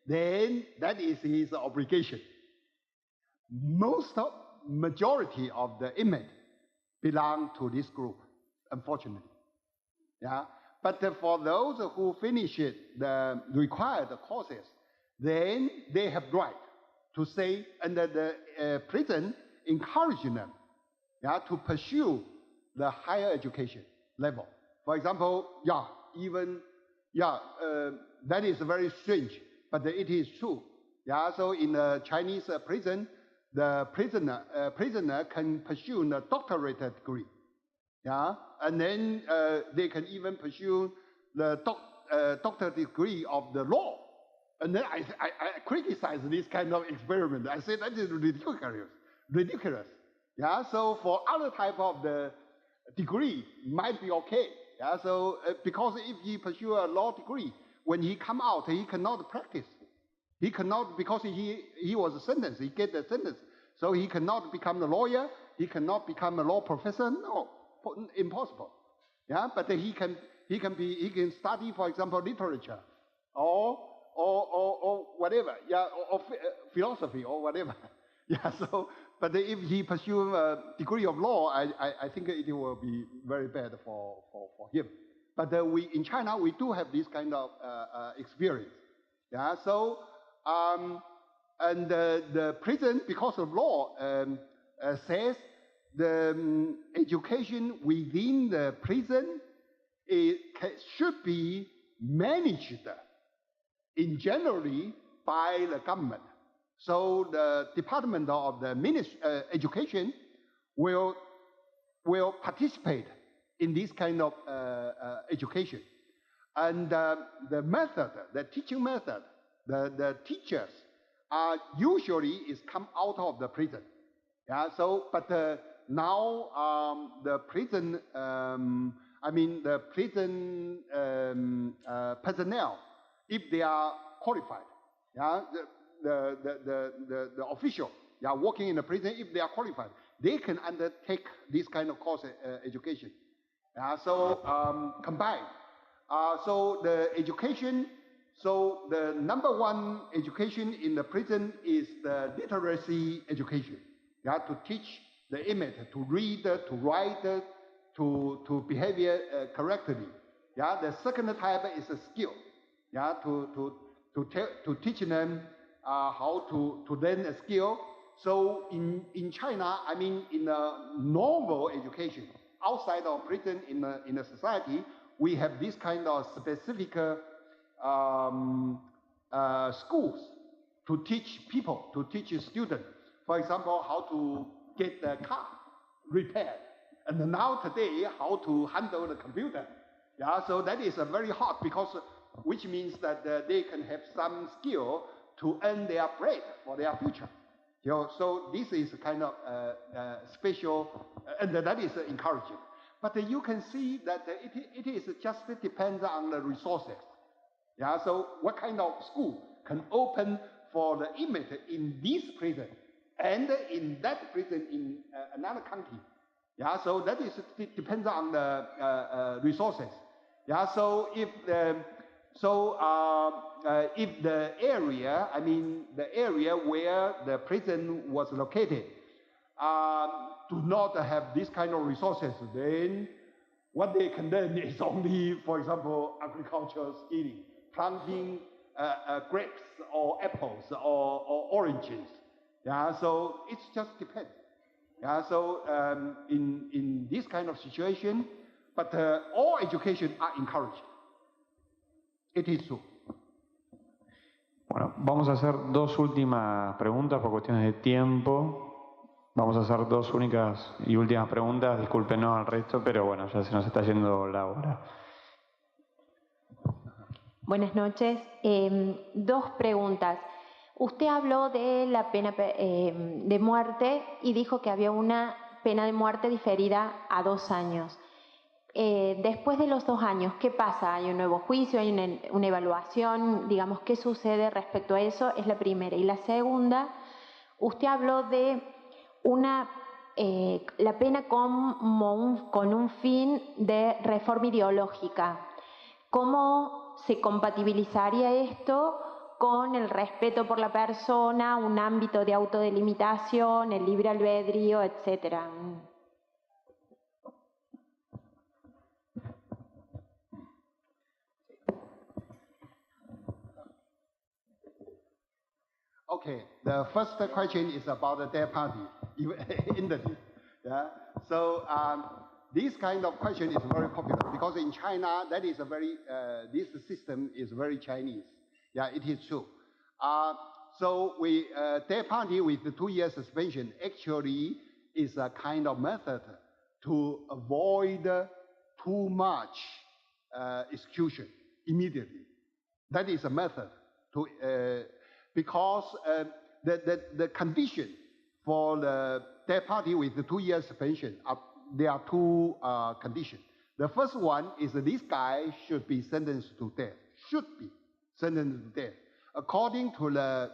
Speaker 5: then that is his obligation. Majority of the image belong to this group, unfortunately. Yeah, but for those who finish the required courses, then they have right to say, and the prison encouraging them, yeah, to pursue the higher education level. For example, that is very strange, but it is true. Yeah, so in the Chinese prison, the prisoner can pursue a doctorate degree. Yeah, and then they can even pursue the doctorate degree of the law. And then I criticize this kind of experiment. I say that is ridiculous. Yeah, so for other type of the degree might be okay. Yeah, so because if he pursue a law degree, when he come out, he cannot practice. He cannot, because he was sentenced, he get the sentence. So he cannot become a lawyer, he cannot become a law professor, no, impossible. Yeah, but he can study, for example, literature or whatever, yeah, or philosophy or whatever. Yeah, but if he pursue a degree of law, I think it will be very bad for him. But in China, we do have this kind of experience. Yeah, so, and the prison, because of law, says the education within the prison should be managed in generally by the government. So the Department of the Education will participate in this kind of education. And the method, the teaching method, the teachers are usually come out of the prison. Yeah, so, but now the prison, the prison personnel, if they are qualified, yeah, the official, yeah, working in the prison, if they are qualified, they can undertake this kind of course education. Yeah, so combined. So the education, so the number one education in the prison is the literacy education. Yeah, to teach the inmate to read, to write, to behave correctly. Yeah, the second type is a skill. Yeah, to teach them how to learn a skill. So in China, in a normal education, outside of prison in a society, we have this kind of specific schools to teach people, to teach students. For example, how to get the car repaired. And now today, how to handle the computer. Yeah, so that is very hard because, which means that they can have some skill to earn their bread for their future. You know, so this is kind of special, and that is encouraging. But you can see that it is just depends on the resources. Yeah, so what kind of school can open for the inmate in this prison and in that prison in another country? Yeah, so that is depends on the resources. Yeah, so if the area, the area where the prison was located, do not have this kind of resources, then what they can learn is only, for example, agricultural skilling, planting grapes or apples or oranges. Yeah, so it just depends. Yeah, so in this kind of situation, but all education are encouraged. It is so.
Speaker 12: Bueno, vamos a hacer dos últimas preguntas por cuestiones de tiempo. Vamos a hacer dos únicas y últimas preguntas. Discúlpenos al resto, pero bueno, ya se nos está yendo la hora.
Speaker 13: Buenas noches. Dos preguntas. Usted habló de la pena de muerte y dijo que había una pena de muerte diferida a 2 años. Después de los 2 años, ¿qué pasa? ¿Hay un nuevo juicio? ¿Hay una evaluación? Digamos, ¿qué sucede respecto a eso? Es la primera. Y la segunda, usted habló de la pena con un fin de reforma ideológica. ¿Cómo se compatibilizaría esto con el respeto por la persona, un ámbito de autodelimitación, el libre albedrío, etcétera?
Speaker 5: Okay, the first question is about the death party entity. Yeah, so this kind of question is very popular because in China that is a very this system is very Chinese. Yeah, it is true. So we death party with the 2-year suspension actually is a kind of method to avoid too much execution immediately. That is a method to. Because the condition for the death party with the 2-year suspension, there are 2 conditions. The first one is that this guy should be sentenced to death, according to the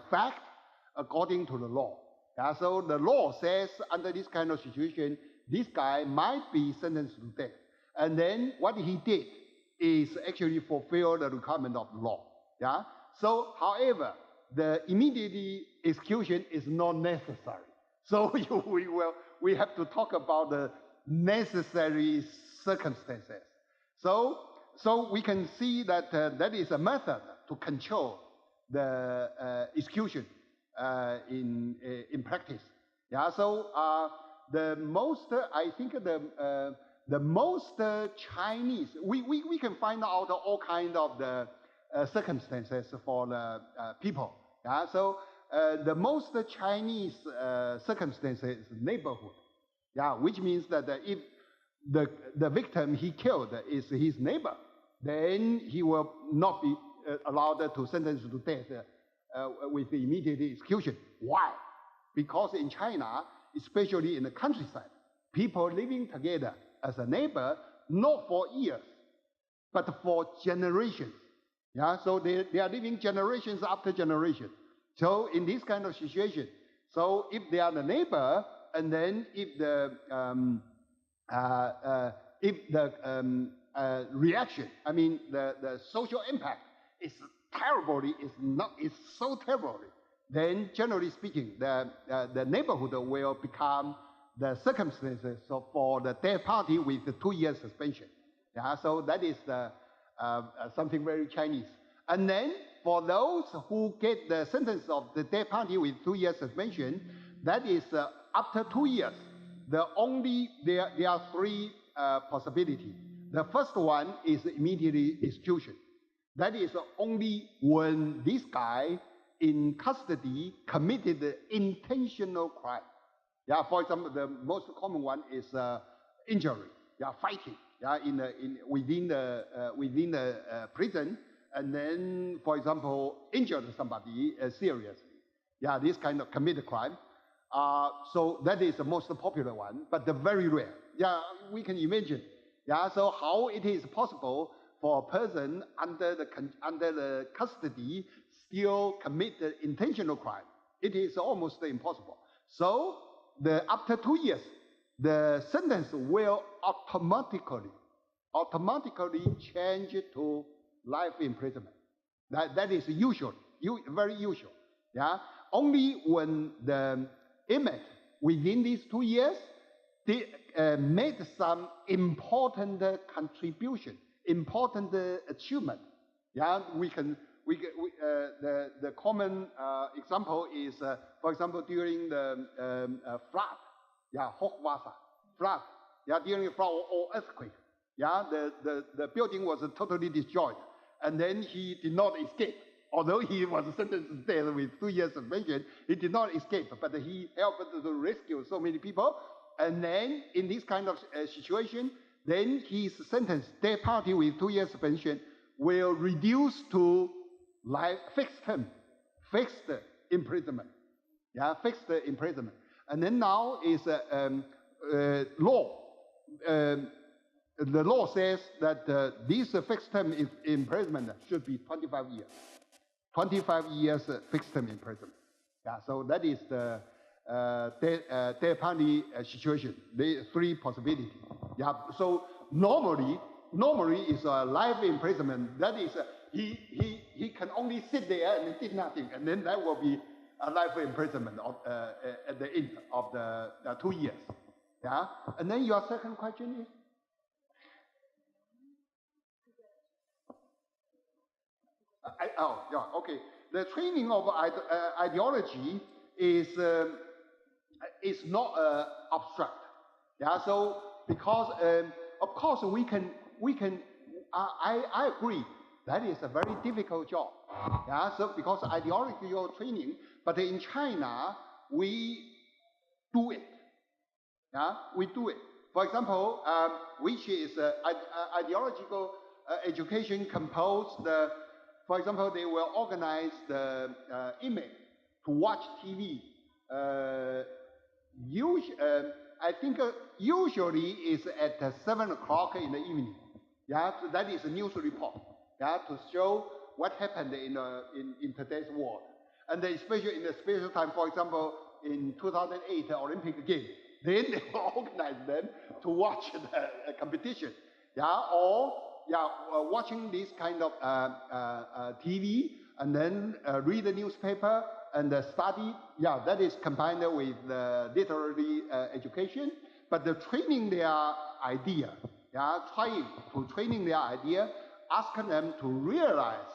Speaker 5: fact, according to the law. Yeah, so the law says under this kind of situation, this guy might be sentenced to death. And then what he did is actually fulfill the requirement of the law. Yeah? So, however, the immediate execution is not necessary. So we have to talk about the necessary circumstances. So we can see that that is a method to control the execution in practice. Yeah. So the most I think the most Chinese we can find out all kind of the circumstances for the people. Yeah. So the most Chinese circumstances is neighborhood. Yeah, which means that if the victim he killed is his neighbor, then he will not be allowed to sentence to death with immediate execution. Why? Because in China, especially in the countryside, people living together as a neighbor, not for years, but for generations. Yeah, so they are living generations after generation. So in this kind of situation, so if they are the neighbor, and then if the reaction, I mean the social impact is so terrible, then generally speaking, the neighborhood will become the circumstances for the death party with the 2 years suspension. Yeah, so that is the something very Chinese. And then for those who get the sentence of the death penalty with 2 years suspension, that is after 2 years. There are three possibilities. The first one is immediate execution. That is only when this guy in custody committed the intentional crime. Yeah, for example, the most common one is injury. Yeah, fighting. Yeah, within the prison, and then, for example, injured somebody seriously. Yeah, this kind of committed crime. So that is the most popular one, but the very rare. Yeah, we can imagine. Yeah, so how it is possible for a person under the custody still commit the intentional crime? It is almost impossible. So after 2 years, the sentence will automatically change to life imprisonment. That is usual, very usual. Yeah, only when the inmate within these 2 years they made some important contribution, important achievement. Yeah, the common example is, for example, during the flood. Yeah, Hochwasser, flood. Yeah, during flood or earthquake. Yeah, the building was totally destroyed, and then he did not escape. Although he was sentenced to death with 2 years suspension, he did not escape. But he helped to rescue so many people. And then in this kind of situation, then his sentence, death penalty with 2 years suspension, will reduce to life fixed term, fixed imprisonment. Yeah, fixed imprisonment. And then now is law. The law says that this fixed term imprisonment should be 25 years. 25 years fixed term imprisonment. Yeah, so that is the death penalty situation. The three possibilities. Yeah, so normally is a life imprisonment. That is he can only sit there and did nothing, and then that will be a life imprisonment at the end of the 2 years. Yeah, and then your second question is. Okay. The training of ideology is not abstract. Yeah. So because of course we can. I agree that is a very difficult job. Yeah. So because ideological training, but in China we do it. Yeah, we do it. For example, which is ideological education composed. For example, they will organize the inmate to watch TV. I think usually is at 7 o'clock in the evening. Yeah, so that is a news report. Yeah, to show what happened in today's world, and especially in the special time. For example, in 2008 Olympic Games, then they will organize them to watch the competition. Yeah, or watching this kind of TV, and then read the newspaper, and the study, yeah, that is combined with the literary education, but the training their idea, yeah, trying to training their idea, asking them to realize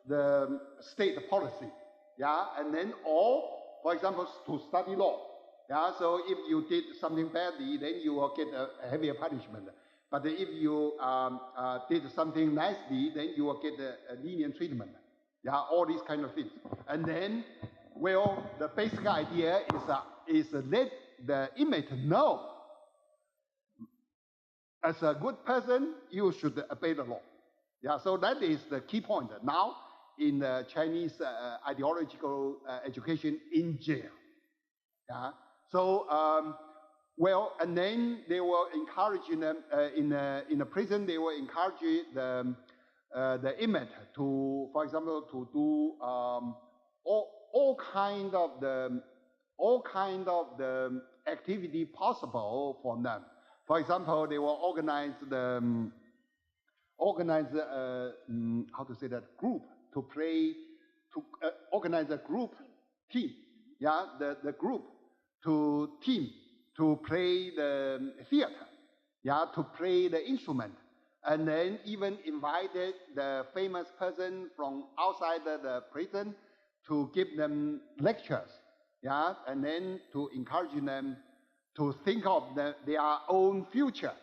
Speaker 5: the state policy, yeah, and then or, for example, to study law, yeah, so if you did something badly, then you will get a heavier punishment. But if you did something nicely, then you will get a lenient treatment. Yeah, all these kind of things. And then, well, the basic idea is let the inmate know, as a good person, you should obey the law. Yeah, so that is the key point now in the Chinese ideological education in jail. Yeah, so well, and then they were encouraging them in the prison. They were encouraging the inmate to, for example, to do all kind of the activity possible for them. For example, they will organize how to say that, group to play, to organize a group team. Yeah, the group to team to play the theater, yeah, to play the instrument, and then even invited the famous person from outside the prison to give them lectures, yeah, and then to encourage them to think of their own future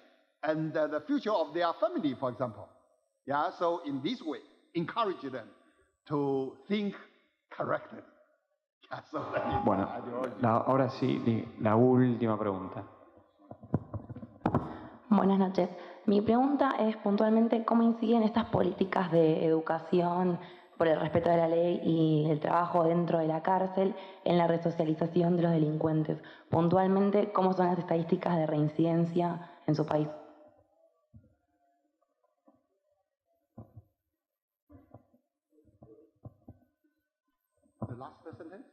Speaker 5: and the future of their family, for example. Yeah, so in this way, encourage them to think correctly. Yeah, so
Speaker 12: bueno, ahora sí, la última pregunta.
Speaker 14: Buenas noches. Mi pregunta es puntualmente cómo inciden estas políticas de educación por el respeto de la ley y el trabajo dentro de la cárcel en la resocialización de los delincuentes. Puntualmente, ¿cómo son las estadísticas de reincidencia en su país?
Speaker 5: The last sentence?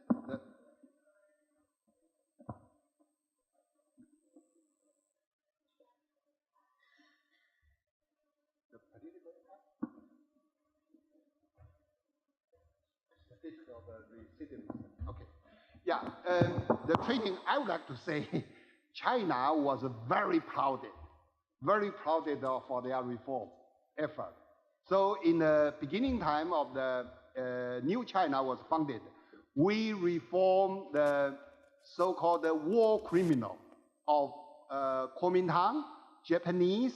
Speaker 5: Okay. Yeah, the training, I would like to say, China was very proud for their reform effort. So in the beginning time of the new China was founded, we reformed the so-called war criminal of Kuomintang, Japanese,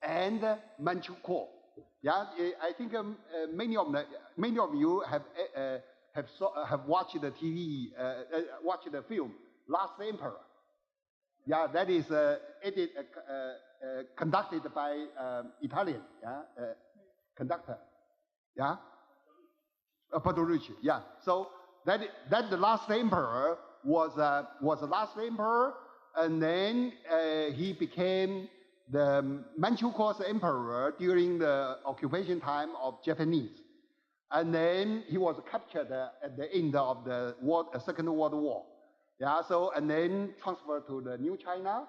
Speaker 5: and Manchukuo. Yeah, I think many of you have watched the TV, watched the film Last Emperor. Yeah, that is conducted by Italian conductor. Yeah, Bertolucci. Yeah, so that the Last Emperor was the last emperor, and then he became the Manchukuo's emperor during the occupation time of Japanese. And then he was captured at the end of the Second World War. Yeah, so, and then transferred to the new China,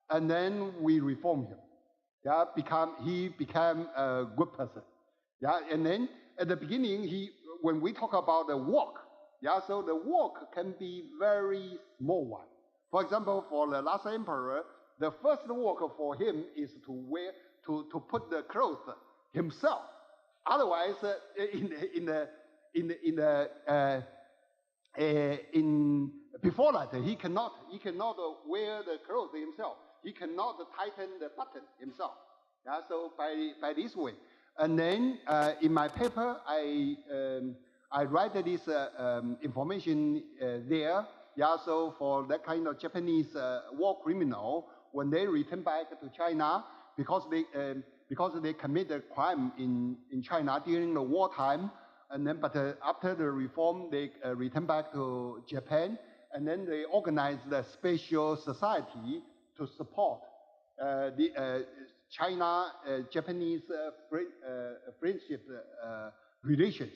Speaker 5: and then we reformed him. Yeah, he became a good person. Yeah, and then at the beginning, when we talk about the work, yeah, so the work can be very small one. For example, for the last emperor, the first work for him is to put the clothes himself. Otherwise, before that, he cannot wear the clothes himself. He cannot tighten the button himself. Yeah, so by this way, and then in my paper, I write this information there. Yeah, so for that kind of Japanese war criminal, when they return back to China, because they committed crime in China during the wartime, and then after the reform, they return back to Japan, and then they organized the special society to support the China-Japanese friendship relations.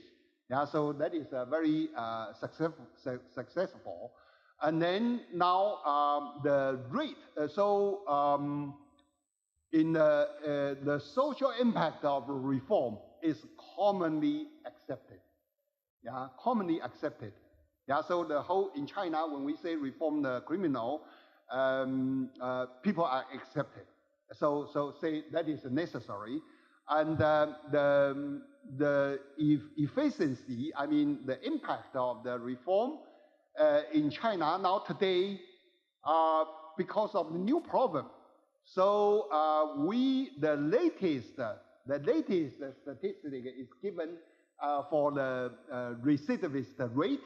Speaker 5: Yeah, so that is very successful. And then now the rate, in the social impact of reform is commonly accepted. Yeah, commonly accepted. Yeah, so the whole in China, when we say reform the criminal, people are accepted. So say that is necessary, and the efficiency, I mean the impact of the reform in China now today, because of the new problem. So the latest statistic is given for the recidivist rate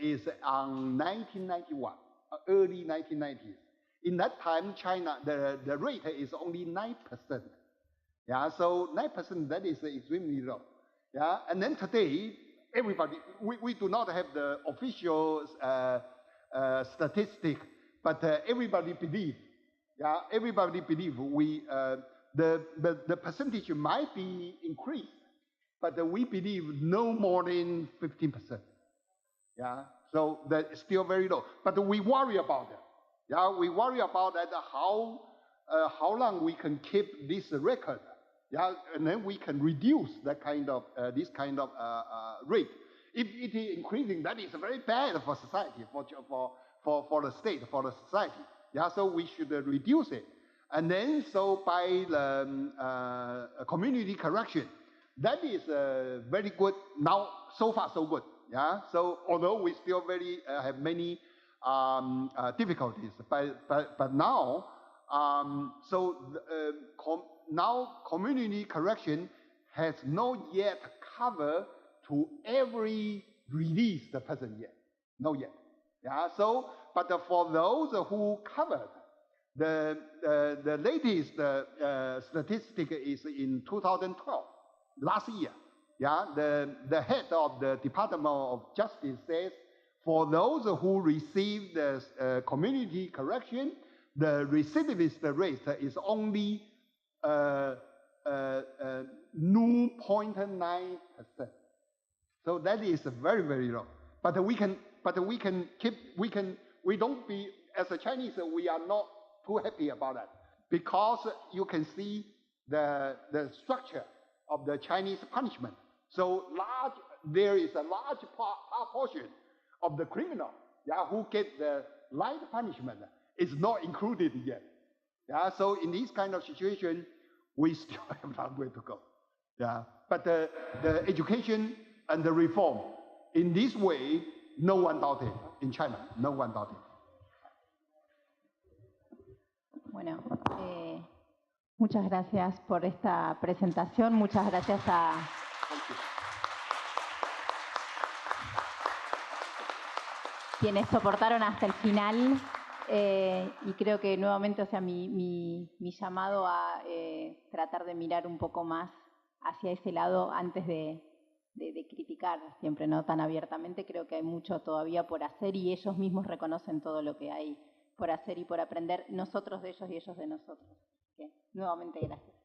Speaker 5: is on 1991, early 1990s. In that time, China, the rate is only 9%. Yeah, so 9%, that is extremely low. Yeah, and then today, everybody, we do not have the official statistic, but everybody believes. Yeah, everybody believes the percentage might be increased, but we believe no more than 15%. Yeah, so that's still very low. But we worry about it. Yeah, we worry about that how long we can keep this record. Yeah, and then we can reduce that kind of this kind of rate. If it is increasing, that is very bad for society, for the state, for the society. Yeah, so we should reduce it. And then, so by the community correction, that is very good. Now, so far, so good. Yeah, so although we still have many difficulties, but now, now community correction has not yet covered to every released person yet, not yet. Yeah, so but for those who covered, the latest statistic is in 2012, last year. Yeah, the head of the Department of Justice says for those who received the community correction, the recidivist rate is only 0.9%. So that is very, very low. But we don't be, as a Chinese, we are not too happy about that, because you can see the structure of the Chinese punishment. So there is a large portion of the criminal, yeah, who get the light punishment is not included yet. Yeah, so in this kind of situation, we still have a long way to go. Yeah, but the education and the reform in this way, no one doubted in China, no one doubted.
Speaker 1: Bueno, muchas gracias por esta presentación, muchas gracias a quienes soportaron hasta el final, y creo que nuevamente, o sea, mi llamado a tratar de mirar un poco más hacia ese lado antes de criticar siempre, no tan abiertamente. Creo que hay mucho todavía por hacer y ellos mismos reconocen todo lo que hay por hacer y por aprender, nosotros de ellos y ellos de nosotros. Nuevamente, gracias.